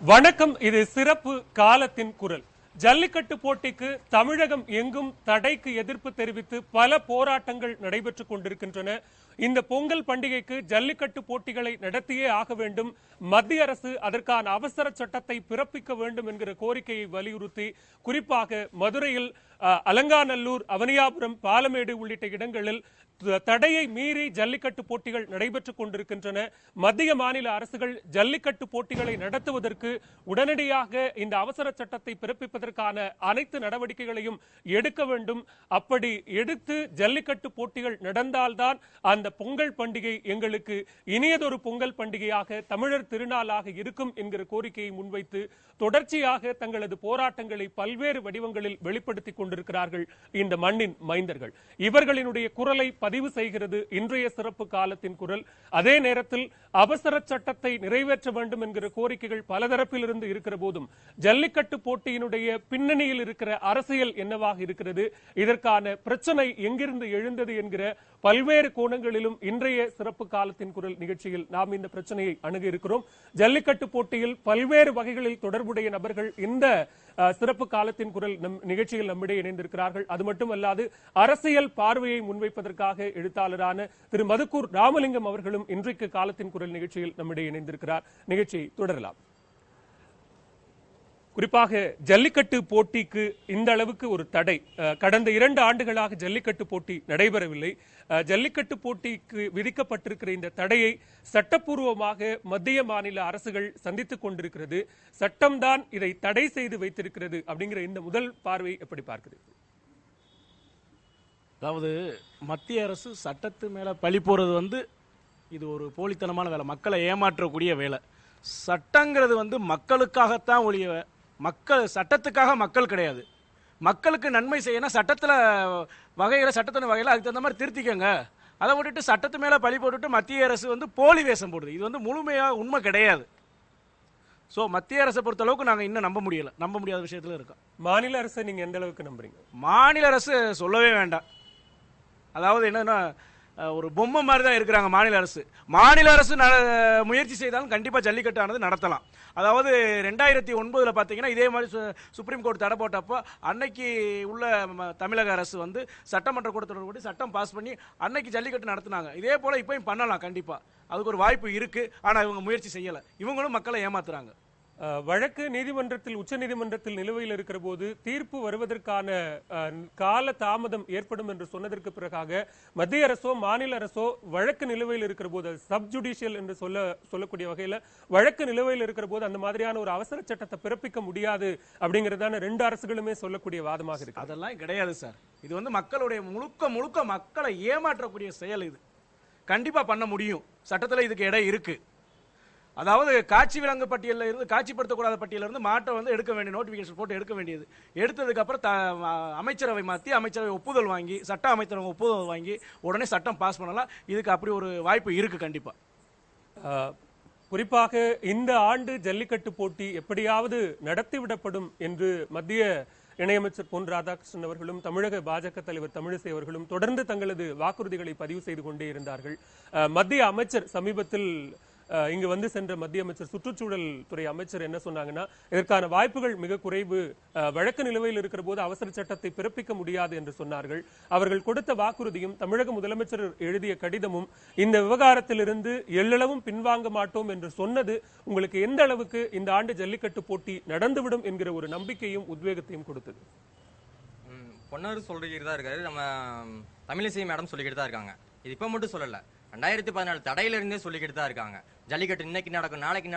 வணக்கம். இது சிறப்பு காலத்தின் குரல். ஜல்லிக்கட்டு போட்டிக்கு தமிழகம் எங்கும் தடைக்கு எதிர்ப்பு தெரிவித்து பல போராட்டங்கள் நடைபெற்றுக் கொண்டிருக்கின்றன. இந்த பொங்கல் பண்டிகைக்கு ஜல்லிக்கட்டு போட்டிகளை நடத்தியே ஆக வேண்டும், மத்திய அரசு அதற்கான அவசர சட்டத்தை பிறப்பிக்க வேண்டும் என்கிற கோரிக்கையை வலியுறுத்தி குறிப்பாக மதுரையில் அலங்காநல்லூர், அவனியாபுரம், பாலமேடு உள்ளிட்ட இடங்களில் தடையை மீறி ஜல்லிக்கட்டு போட்டிகள் நடைபெற்றுக் கொண்டிருக்கின்றன. மத்திய மாநில அரசுகள் ஜல்லிக்கட்டு போட்டிகளை நடத்துவதற்கு உடனடியாக இந்த அவசர சட்டத்தை பிறப்பிப்பதற்கான அனைத்து நடவடிக்கைகளையும் எடுக்க வேண்டும். அப்படி எடுத்து ஜல்லிக்கட்டு போட்டிகள் நடந்தால்தான் அந்த பொங்கல் பண்டிகை எங்களுக்கு இனியதொரு பொங்கல் பண்டிகையாக, தமிழர் திருநாளாக இருக்கும் என்கிற கோரிக்கையை முன்வைத்து தொடர்ச்சியாக தங்களது போராட்டங்களை பல்வேறு வடிவங்களில் வெளிப்படுத்திக் கொண்டிருக்கிறார்கள் இந்த மண்ணின் மைந்தர்கள். இவர்களினுடைய குரலை பதிவு செய்கிறது இன்றைய சிறப்பு காலத்தின் குரல். அதே நேரத்தில் அவசர சட்டத்தை நிறைவேற்ற வேண்டும் என்கிற கோரிக்கைகள் பலதரப்பிலிருந்து இருக்கிற போதும் ஜல்லிக்கட்டு போட்டியினுடைய பின்னணியில் இருக்கிற அரசியல் என்னவாக இருக்கிறது, இதற்கான பிரச்சனை எங்கிருந்து எழுந்தது என்கிற பல்வேறு கோணங்களிலும் இன்றைய சிறப்பு காலத்தின் குரல் நிகழ்ச்சியில் நாம் இந்த பிரச்சனையை அணுகி இருக்கிறோம். ஜல்லிக்கட்டு போட்டியில் பல்வேறு வகைகளில் தொடர்புடைய நபர்கள் இந்த சிறப்பு காலத்தின் குரல் நிகழ்ச்சியில் நம்மிடையே இணைந்திருக்கிறார்கள். அது மட்டுமல்லாது அரசியல் பார்வையை முன்வைப்பதற்காக எழுத்தாளரான திரு மதுக்கூர் ராமலிங்கம் அவர்களும் இன்றைக்கு காலத்தின் குரல் நிகழ்ச்சியில் நம்மிடையே இணைந்திருக்கிறார். நிகழ்ச்சியை தொடரலாம். குறிப்பாக ஜல்லிக்கட்டு போட்டிக்கு இந்த அளவுக்கு ஒரு தடை, கடந்த 2 ஆண்டுகளாக ஜல்லிக்கட்டு போட்டி நடைபெறவில்லை. ஜல்லிக்கட்டு போட்டிக்கு விதிக்கப்பட்டிருக்கிற இந்த தடையை சட்டப்பூர்வமாக மத்திய மாநில அரசுகள் சந்தித்துக் கொண்டிருக்கிறது. சட்டம்தான் இதை தடை செய்து வைத்திருக்கிறது அப்படிங்கிற இந்த முதல் பார்வை எப்படி பார்க்கிறீர்கள்? அதாவது மத்திய அரசு சட்டத்து மேல பழி போறது இது ஒரு போலித்தனமான வேலை, மக்களை ஏமாற்றக்கூடிய வேலை. சட்டங்கிறது மக்களுக்காகத்தான் ஒழிய சட்டத்துக்காக மக்கள் கிடையாது. மக்களுக்கு நன்மை செய்யணும் சட்டத்தில் சட்டத்தின் வகையில் அதுக்கு தகுந்த மாதிரி திருத்திக்கங்க. அதை விட்டுட்டு சட்டத்து மேலே பழி போட்டுட்டு மத்திய அரசு போலி வேஷம் போடுது. இது முழுமையாக உண்மை கிடையாது. ஸோ மத்திய அரசை பொறுத்த அளவுக்கு நாங்கள் இன்னும் நம்ப முடியாத விஷயத்தில் இருக்கோம். மாநில அரசை நீங்கள் எந்த அளவுக்கு நம்புறீங்க? மாநில அரசு சொல்லவே வேண்டாம். அதாவது என்னன்னா, ஒரு பொம்மை மாதிரி தான் இருக்கிறாங்க மாநில அரசு. மாநில அரசு முயற்சி செய்தாலும் கண்டிப்பாக ஜல்லிக்கட்டு ஆனது நடத்தலாம். அதாவது 2009 பார்த்தீங்கன்னா இதே மாதிரி சுப்ரீம் கோர்ட் தடை போட்டப்போ அன்னைக்கு உள்ள தமிழக அரசு சட்டமன்ற கூட்டத்தொடர் கூட்டி சட்டம் பாஸ் பண்ணி அன்னைக்கு ஜல்லிக்கட்டு நடத்தினாங்க. இதே போல் இப்போயும் பண்ணலாம், கண்டிப்பாக அதுக்கு ஒரு வாய்ப்பு இருக்குது. ஆனால் இவங்க முயற்சி செய்யலை. இவங்களும் மக்களை ஏமாத்துறாங்க. வழக்கு நீதிமன்றத்தில், உச்ச நீதிமன்றத்தில் நிலுவையில் இருக்கிற போது தீர்ப்பு வருவதற்கான கால தாமதம் ஏற்படும் என்று சொன்னதற்கு பிறகாக மத்திய அரசோ மாநில அரசோ வழக்கு நிலுவையில் இருக்கிற போது, சப் ஜுடிஷியல் என்று சொல்லக்கூடிய வகையில் வழக்கு நிலுவையில் இருக்கிற போது அந்த மாதிரியான ஒரு அவசர சட்டத்தை பிறப்பிக்க முடியாது அப்படிங்கிறதான 2 அரசுகளுமே சொல்லக்கூடிய வாதமாக இருக்கு. அதெல்லாம் கிடையாது சார். இது மக்களுடைய முழுக்க மக்களை ஏமாற்றக்கூடிய செயல். இது கண்டிப்பா பண்ண முடியும். சட்டத்தில் இதுக்கு இடம் இருக்கு. அதாவது காட்சி விலங்கு பட்டியலில் இருந்து, காட்சிப்படுத்தக்கூடாத பட்டியலில் இருந்து மாட்டை எடுக்க வேண்டிய நோட்டிஃபிகேஷன் போட்டு எடுக்க வேண்டியது. எடுத்ததுக்கு அப்புறம் அமைச்சரவை மாற்றி அமைச்சரவை ஒப்புதல் வாங்கி, சட்ட அமைச்சரவை ஒப்புதல் வாங்கி உடனே சட்டம் பாஸ் பண்ணலாம். இதுக்கு அப்படி ஒரு வாய்ப்பு இருக்கு கண்டிப்பா. குறிப்பாக இந்த ஆண்டு ஜல்லிக்கட்டு போட்டி எப்படியாவது நடத்திவிடப்படும் என்று மத்திய இணையமைச்சர் பொன் ராதாகிருஷ்ணன் அவர்களும் தமிழக பாஜக தலைவர் தமிழிசை அவர்களும் தொடர்ந்து தங்களது வாக்குறுதிகளை பதிவு செய்து கொண்டே இருந்தார்கள். மத்திய அமைச்சர் சமீபத்தில் இங்கு சென்ற மத்திய அமைச்சர், சுற்றுச்சூழல் துறை அமைச்சர் என்ன சொன்னாங்கன்னா, இதற்கான வாய்ப்புகள் மிக குறைவு, வழக்கு நிலுவையில் இருக்கிற போது அவசர சட்டத்தை பிறப்பிக்க முடியாது என்று சொன்னார்கள். அவர்கள் கொடுத்த வாக்குறுதியும் தமிழக முதலமைச்சர் எழுதிய கடிதமும் இந்த விவகாரத்திலிருந்து எள்ளளவும் பின்வாங்க மாட்டோம் என்று சொன்னது உங்களுக்கு எந்த அளவுக்கு இந்த ஆண்டு ஜல்லிக்கட்டு போட்டி நடந்துவிடும் என்கிற ஒரு நம்பிக்கையும் உத்வேகத்தையும் கொடுத்தது? பொன்னர் சொல்லிக்கிட்டு தான் இருக்காரு, நம்ம தமிழிசை மேடம் சொல்லிக்கிட்டு தான் இருக்காங்க. இது இப்போ மட்டும் சொல்லலை, 2014 தடையிலிருந்தே சொல்லிக்கிட்டு தான் இருக்காங்க. ஜல்லிக்கட்டு இன்னைக்கு நடக்கும், நாளைக்கு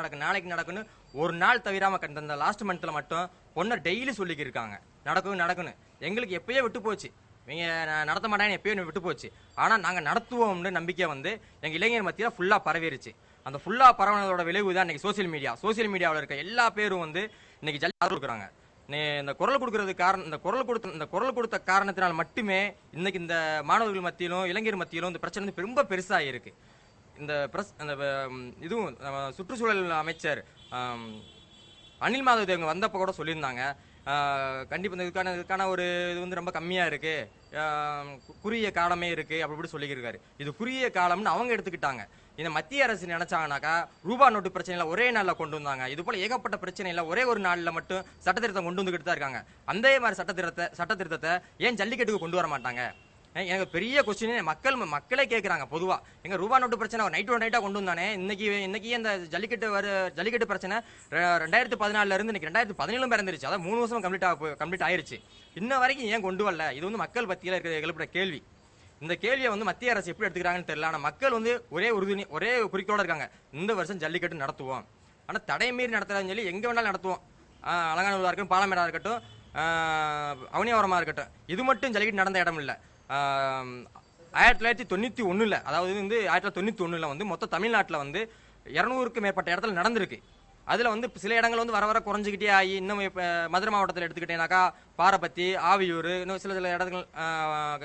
நடக்குன்னு ஒரு நாள் தவிராம இந்த லாஸ்ட் மந்த்ல மட்டும் பொன்னர் டெய்லி சொல்லிக்கிட்டு இருக்காங்க நடக்குன்னு. எங்களுக்கு எப்பயே விட்டு போச்சு, இவங்க நடத்த மாட்டாங்கன்னு எப்பயோ விட்டு போச்சு. ஆனால் நாங்கள் நடத்துவோம்னு நம்பிக்கை எங்கள் இளைஞர் மத்தியில் ஃபுல்லாக பரவிருச்சு. அந்த ஃபுல்லாக பரவனதோட விளைவு தான் இன்னைக்கு சோசியல் மீடியாவில் இருக்க எல்லா பேரும் இன்னைக்கு ஜல்லி கொடுக்குறாங்க. இந்த குரல் கொடுக்கறது இந்த குரல் கொடுத்த காரணத்தினால் மட்டுமே இன்னைக்கு இந்த மாணவர்கள் மத்தியிலும் இளைஞர் மத்தியிலும் இந்த பிரச்சனை ரொம்ப பெருசாக இருக்கு. இந்த இதுவும் சுற்றுச்சூழல் அமைச்சர் அனில் மாதவ் இவங்க வந்தப்போ கூட சொல்லியிருந்தாங்க, கண்டிப்பாக இதுக்கான ஒரு இது வந்து ரொம்ப கம்மியாக இருக்குது, குறுகிய காலமே இருக்குது அப்படி இப்படி சொல்லியிருக்காரு. இது குறுகிய காலம்னு அவங்க எடுத்துக்கிட்டாங்க. இந்த மத்திய அரசு நினைச்சாங்கனாக்கா ரூபா நோட்டு பிரச்சனையில ஒரே நாளில் கொண்டு வந்தாங்க. இது போல ஏகப்பட்ட பிரச்சனையில ஒரே ஒரு நாளில் மட்டும் சட்டத்திருத்தம் கொண்டு வந்துக்கிட்டு தான் இருக்காங்க. அந்த மாதிரி சட்டத்திருத்தத்தை ஏன் ஜல்லிக்கட்டுக்கு கொண்டு வர மாட்டாங்க? எனக்கு பெரிய கொஸ்டின் மக்களே கேட்குறாங்க. பொதுவாக எங்க ரூபா நோட்டு பிரச்சனை நைட்டாக கொண்டு வந்தானே, இன்னைக்கு இந்த ஜல்லிக்கட்டு பிரச்சனை 2014 இருந்து இன்னைக்கு 2017 பிறந்துருச்சு. அதாவது 3 வருஷம் கம்ப்ளீட் ஆயிருச்சு. இன்ன வரைக்கும் ஏன் கொண்டு வரல? இது வந்து மக்கள் பத்தியில இருக்கிற எழுப்புற கேள்வி. இந்த கேள்வியை வந்து மத்திய அரசு எப்படி எடுத்துக்கிறாங்கன்னு தெரியல. ஆனால் மக்கள் வந்து ஒரே குறிக்கோட இருக்காங்க, இந்த வருஷம் ஜல்லிக்கட்டு நடத்துவோம். ஆனால் தடை மீறி நடத்துறான்னு சொல்லி எங்கே வேணாலும் நடத்துவோம். அலங்காநல்லூராக இருக்கட்டும், பாலமேடாக இருக்கட்டும், அவனியாவரமாக இருக்கட்டும், இது மட்டும் ஜல்லிக்கட்டு நடந்த இடம் இல்லை. 1991, அதாவது வந்து 1991 வந்து மொத்த தமிழ்நாட்டில் வந்து 200க்கும் மேற்பட்ட இடத்துல நடந்திருக்கு. அதில் வந்து சில இடங்கள் வந்து வர குறைஞ்சிக்கிட்டே ஆகி, இன்னும் இப்போ மதுரை மாவட்டத்தில் எடுத்துக்கிட்டேனாக்கா பாரபத்தி, ஆவியூர், இன்னும் சில இடங்கள்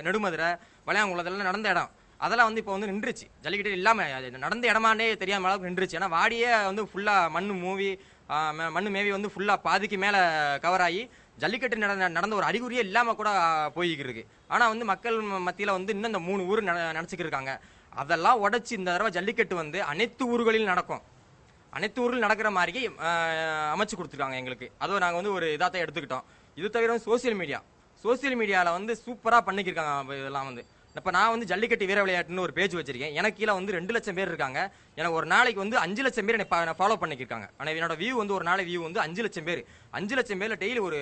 நெடுமதுரை, வளையாங்குளத்தில் நடந்த இடம் அதெல்லாம் வந்து இப்போ வந்து நின்றுச்சு. ஜல்லிக்கட்டு இல்லாமல் நடந்த இடமானே தெரியாம அளவுக்கு நின்றுச்சு. ஏன்னா வாடியே வந்து ஃபுல்லாக மண்ணு மேவி வந்து ஃபுல்லாக பாதிக்கு மேலே கவர் ஆகி ஜல்லிக்கட்டு நடந்த ஒரு அறிகுறியே இல்லாமல் கூட போய்கிட்டு இருக்கு. ஆனால் வந்து மக்கள் மத்தியில் வந்து இன்னும் இந்த 3 ஊர் நினச்சிக்கிட்டு இருக்காங்க. அதெல்லாம் உடச்சி இந்த தடவை ஜல்லிக்கட்டு வந்து அனைத்து ஊர்களிலும் நடக்கும். அனைத்து ஊரில் நடக்கிற மாதிரி அமைச்சு கொடுத்துருக்காங்க எங்களுக்கு. அதுவும் நாங்கள் வந்து ஒரு இதாத்தான் எடுத்துக்கிட்டோம். இது தவிர சோசியல் மீடியாவில் வந்து சூப்பராக பண்ணிக்கிருக்காங்க. இதெல்லாம் வந்து இப்போ நான் வந்து ஜல்லிக்கட்டு வீர விளையாட்டுன்னு ஒரு பேஜ் வச்சிருக்கேன். எனக்கு கீழே வந்து 2 லட்சம் பேர் இருக்காங்க. எனக்கு ஒரு நாளைக்கு வந்து 5 லட்சம் பேர் என்னை ஃபாலோ பண்ணிக்கிருக்காங்க. ஆனால் என்னோட வியூ வந்து ஒரு நாளை வியூ வந்து 5 லட்சம் பேர். 5 லட்சம் பேரில் டெய்லி ஒரு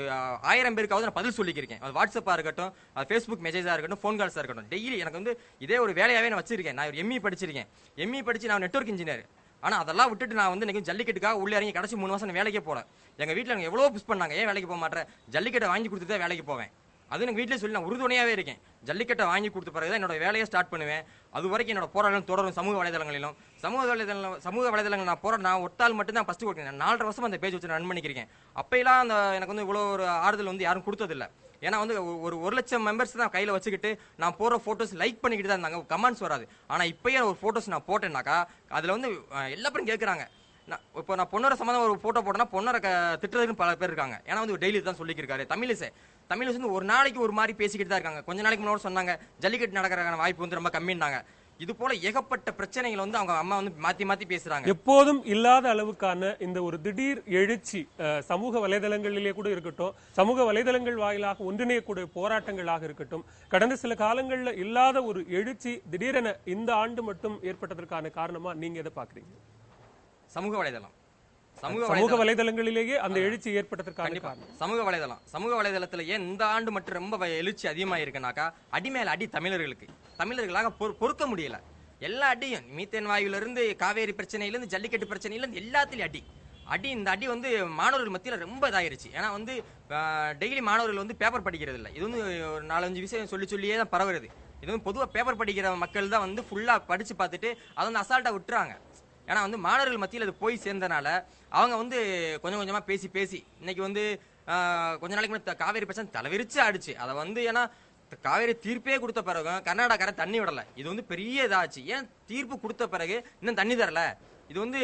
1000 பேருக்காவது நான் பதில் சொல்லிக்கிறேன். அது வாட்ஸ்அப்பாக இருக்கட்டும், ஃபேஸ்புக் மெசேஜாக இருக்கட்டும், ஃபோன் கால்ஸாக இருக்கட்டும், டெய்லி எனக்கு வந்து இதே ஒரு வேலையாகவே நான் வச்சிருக்கேன். நான் ஒரு எம்இ படிச்சு நான் நெட்வொர்க் இன்ஜினியர். ஆனால் அதெல்லாம் விட்டுட்டு நான் வந்து எனக்கு ஜல்லிக்கட்டுக்காக உள்ளே இறங்கி கடைசி 3 வருஷம் வேலைக்கே போகிறேன். எங்கள் வீட்டில் எனக்கு எவ்வளோ புஷ் பண்ணாங்க, ஏன் வேலைக்கு போக மாட்டேன், ஜல்லிக்கட்டை வாங்கி கொடுத்துட்டு தான் வேலைக்கு போவேன். அது எனக்கு வீட்டிலே சொல்லி நான் உறுதுணையாகவே இருக்கேன். ஜல்லிக்கட்டை வாங்கி கொடுத்த பிறகு தான் என்னோட வேலையை ஸ்டார்ட் பண்ணுவேன். அது வரைக்கும் என்னோட போராட்டம் தொடரும். சமூக வலைதளங்கள் நான் ஒட்டால் மட்டும்தான் ஃபஸ்ட்டு கொடுத்தேன். 4.5 வருஷம் அந்த பேஜ் வச்சு ரன் பண்ணிக்கிறேன். அப்போலாம் எனக்கு வந்து இவ்வளோ ஒரு ஆறுதல் வந்து யாரும் கொடுத்ததில்லை. ஏன்னா வந்து ஒரு 1 லட்சம் மெம்பர்ஸ் தான் கையில் வச்சுக்கிட்டு நான் போகிற ஃபோட்டோஸ் லைக் பண்ணிக்கிட்டு தான் இருந்தாங்க, கமெண்ட்ஸ் வராது. ஆனால் இப்போயே ஒரு ஃபோட்டோஸ் நான் போட்டேன்னாக்கா அதில் வந்து எல்லா பேரும் கேட்குறாங்க. இப்போ நான் பொன்னரை சம்மந்தம் ஒரு ஃபோட்டோ போட்டேன்னா பொன்னரை திட்டுறதுக்குன்னு பல பேர் இருக்காங்க. ஏன்னா வந்து டெய்லி தான் சொல்லிக்கிருக்காரு. தமிழிசை வந்து ஒரு நாளைக்கு ஒரு மாதிரி பேசிக்கிட்டு தான் இருக்காங்க. கொஞ்ச நாளைக்கு முன்னாடி சொன்னாங்க ஜல்லிக்கட்டு நடக்கிறக்கான வாய்ப்பு வந்து ரொம்ப கம்மின்னாங்க. இது போல ஏகப்பட்ட பிரச்சனைகள் வந்து அவங்க அம்மா வந்து மாத்தி பேசுறாங்க. எப்போதும் இல்லாத அளவுக்கான இந்த ஒரு திடீர் எழுச்சி சமூக வலைதளங்களிலே கூட இருக்கட்டும், சமூக வலைதளங்கள் வாயிலாக ஒன்றிணையக்கூடிய போராட்டங்களாக இருக்கட்டும், கடந்த சில காலங்களில் இல்லாத ஒரு எழுச்சி திடீரென இந்த ஆண்டு மட்டும் ஏற்பட்டதற்கான காரணமா நீங்க எதை பாக்குறீங்க? சமூக வலைதளங்களிலேயே அந்த எழுச்சி ஏற்பட்டதற்கான காரணம் சமூக வலைதளத்துல ஏன் இந்த ஆண்டு மட்டும் ரொம்ப எழுச்சி அதிகமா இருக்குனாக்கா, அடிமேல அடி தமிழர்களாக பொறுக்க முடியல. எல்லா அடியும் மீத்தேன் வாயுல காவேரி பிரச்சனையிலிருந்து ஜல்லிக்கட்டு பிரச்சனையிலிருந்து எல்லாத்திலையும் இந்த அடி வந்து மாணவர்கள் மத்தியில் ரொம்ப இதாயிருச்சு. ஏன்னா வந்து டெய்லி மாணவர்கள் வந்து பேப்பர் படிக்கிறது இல்லை. இது வந்து ஒரு 4-5 விஷயம் சொல்லியே தான் பரவுறது. இது வந்து பொதுவாக பேப்பர் படிக்கிற மக்கள் தான் வந்து ஃபுல்லா படிச்சு பார்த்துட்டு அதை வந்து அசால்ட்டா விட்டுறாங்க. ஏன்னா வந்து மாணவர்கள் மத்தியில் அது போய் சேர்ந்தனால அவங்க வந்து கொஞ்சமா பேசி இன்னைக்கு வந்து கொஞ்ச நாளைக்கு முன்னாடி காவேரி பிரச்சனை தலைவிரிச்சு ஆடிச்சு. அதை வந்து ஏன்னா காவேரி தீர்ப்பே கொடுத்த பிறகு கர்நாடகார தண்ணி விடலை. இது வந்து பெரிய இதாச்சு. ஏன் தீர்ப்பு கொடுத்த பிறகு இன்னும் தண்ணி தரல? இது வந்து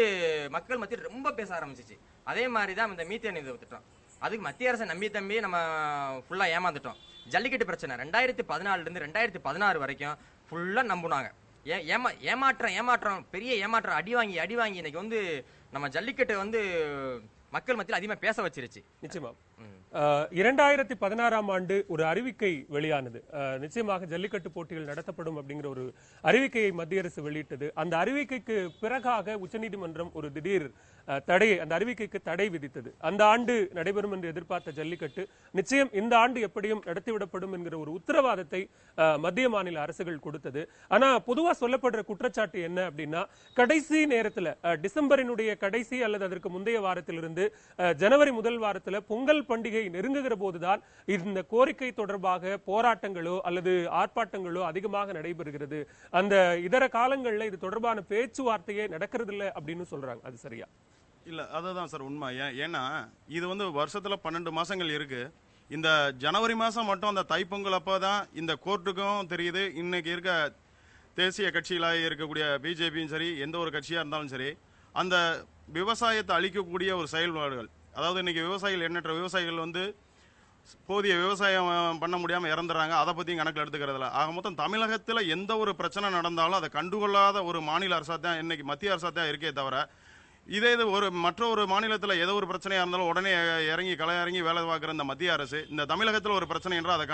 மக்கள் மத்தியில் ரொம்ப பேச ஆரம்பிச்சிச்சு. அதே மாதிரி தான் இந்த மீத்தேன் இது திட்டம், அதுக்கு மத்திய அரசை நம்பி நம்ம ஃபுல்லாக ஏமாந்துட்டோம். ஜல்லிக்கட்டு பிரச்சனை 2014 2016 வரைக்கும் ஃபுல்லாக நம்புனாங்க. ஏமாற்றம் பெரிய ஏமாற்றம். அடி வாங்கி இன்னைக்கு வந்து நம்ம ஜல்லிக்கட்டு வந்து மக்கள் மத்தியில் அதிகமாக பேச வச்சிருச்சு. நிச்சயமா 2016ஆம் ஆண்டு ஒரு அறிவிக்கை வெளியானது. நிச்சயமாக ஜல்லிக்கட்டு போட்டிகள் நடத்தப்படும் அப்படிங்கிற ஒரு அறிவிக்கையை மத்திய அரசு வெளியிட்டது. அந்த அறிவிக்கைக்கு பிறகாக உச்சநீதிமன்றம் ஒரு திடீர் அந்த அறிவிக்கைக்கு தடை விதித்தது. அந்த ஆண்டு நடைபெறும் என்று எதிர்பார்த்த ஜல்லிக்கட்டு நிச்சயம் இந்த ஆண்டு எப்படியும் நடத்திவிடப்படும் என்கிற ஒரு உத்தரவாதத்தை மத்திய மாநில அரசுகள் கொடுத்தது. ஆனா பொதுவா சொல்லப்படுற குற்றச்சாட்டு என்ன அப்படின்னா, கடைசி நேரத்துல டிசம்பரினுடைய கடைசி அல்லது அதற்கு முந்தைய வாரத்திலிருந்து ஜனவரி முதல் வாரத்துல பொங்கல் பண்டிகை நெருங்குகிற போதுதான் இந்த கோரிக்கை தொடர்பாக போராட்டங்களோ அல்லது ஆர்ப்பாட்டங்களோ அதிகமாக நடைபெறுகிறது. அந்த இதர காலங்களில் இது தொடர்பான பேச்சுவார்த்தையே நடக்கிறது இல்லை அப்படின்னு சொல்றாங்க. அது சரியா? இல்லை, அதுதான் சார் உண்மை. ஏன்னா இது வந்து வருஷத்தில் 12 மாதங்கள் இருக்குது. இந்த ஜனவரி மாதம் மட்டும் அந்த தைப்பொங்கல் அப்போ தான் இந்த கோர்ட்டுக்கும் தெரியுது, இன்னைக்கு இருக்க தேசிய கட்சிகளாக இருக்கக்கூடிய பிஜேபியும் சரி, எந்த ஒரு கட்சியாக இருந்தாலும் சரி, அந்த விவசாயத்தை அழிக்கக்கூடிய ஒரு செயல்பாடுகள், அதாவது இன்னைக்கு விவசாயிகள் எண்ணற்ற விவசாயிகள் வந்து போதிய விவசாயம் பண்ண முடியாமல் இறந்துறாங்க. அதை பற்றியும் கணக்கில் எடுத்துக்கிறதில்ல. ஆக மொத்தம் தமிழகத்தில் எந்த ஒரு பிரச்சனை நடந்தாலும் அதை கண்டுகொள்ளாத ஒரு மாநில அரசாக தான் இன்னைக்கு மத்திய அரசாக தான் இருக்கே தவிர, இதே இது மற்ற ஒரு மாநிலத்தில் ஏதோ ஒரு பிரச்சனையாக இருந்தாலும் உடனே இறங்கி இறங்கி வேலை பார்க்குற இந்த மத்திய அரசு இந்த தமிழகத்தில் ஒரு பிரச்சனை என்றால் அதை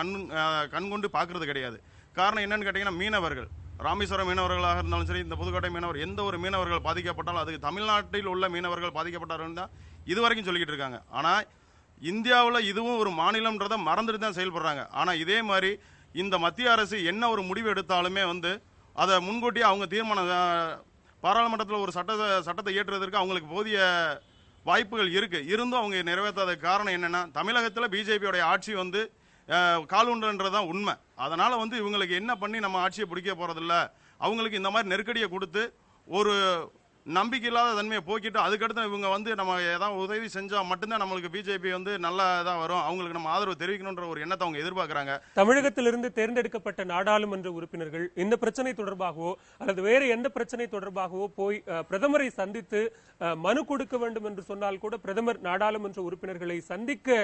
கண்கொண்டு பார்க்கறது கிடையாது. காரணம் என்னன்னு கேட்டிங்கன்னா, மீனவர்கள் ராமேஸ்வரம் மீனவர்களாக இருந்தாலும் சரி, இந்த புதுக்கோட்டை மீனவர் எந்த ஒரு மீனவர்கள் பாதிக்கப்பட்டாலும் அதுக்கு தமிழ்நாட்டில் உள்ள மீனவர்கள் பாதிக்கப்பட்டார்கள் தான் இது வரைக்கும் சொல்லிக்கிட்டு இருக்காங்க. ஆனால் இந்தியாவில் இதுவும் ஒரு மாநிலம்ன்றதை மறந்துட்டு தான் செயல்படுறாங்க. ஆனால் இதே மாதிரி இந்த மத்திய அரசு என்ன ஒரு முடிவு எடுத்தாலுமே அதை முன்கூட்டியே அவங்க தீர்மானம் பாராளுமன்றத்தில் ஒரு சட்டத்தை இயற்றுவதற்கு அவங்களுக்கு போதிய வாய்ப்புகள் இருந்தும் அவங்க நிறைவேற்றாத காரணம் என்னென்னா, தமிழகத்தில் பிஜேபியோடைய ஆட்சி காலூன்றன்றது தான் உண்மை. அதனால் இவங்களுக்கு என்ன பண்ணி நம்ம ஆட்சியை பிடிக்க போகிறதில்ல, அவங்களுக்கு இந்த மாதிரி நெருக்கடியை கொடுத்து ஒரு நம்பிக்கை இல்லாத தன்மையை போக்கிட்டு அதுக்கடுத்து இவங்க நம்ம ஏதாவது உதவி செஞ்சால் மட்டும்தான் நம்மளுக்கு பிஜேபி நல்லா தான் வரும், அவங்களுக்கு நம்ம ஆதரவு தெரிவிக்கணுன்ற ஒரு எண்ணத்தை அவங்க எதிர்பார்க்குறாங்க. தமிழகத்திலிருந்து தேர்ந்தெடுக்கப்பட்ட நாடாளுமன்ற உறுப்பினர்கள் இந்த பிரச்சனை தொடர்பாகவோ அல்லது வேறு எந்த பிரச்சனை தொடர்பாகவோ போய் பிரதமரை சந்தித்து மனு கொடுக்க வேண்டும் என்று சொன்னால் கூட பிரதமர் நாடாளுமன்ற உறுப்பினர்களை சந்திக்க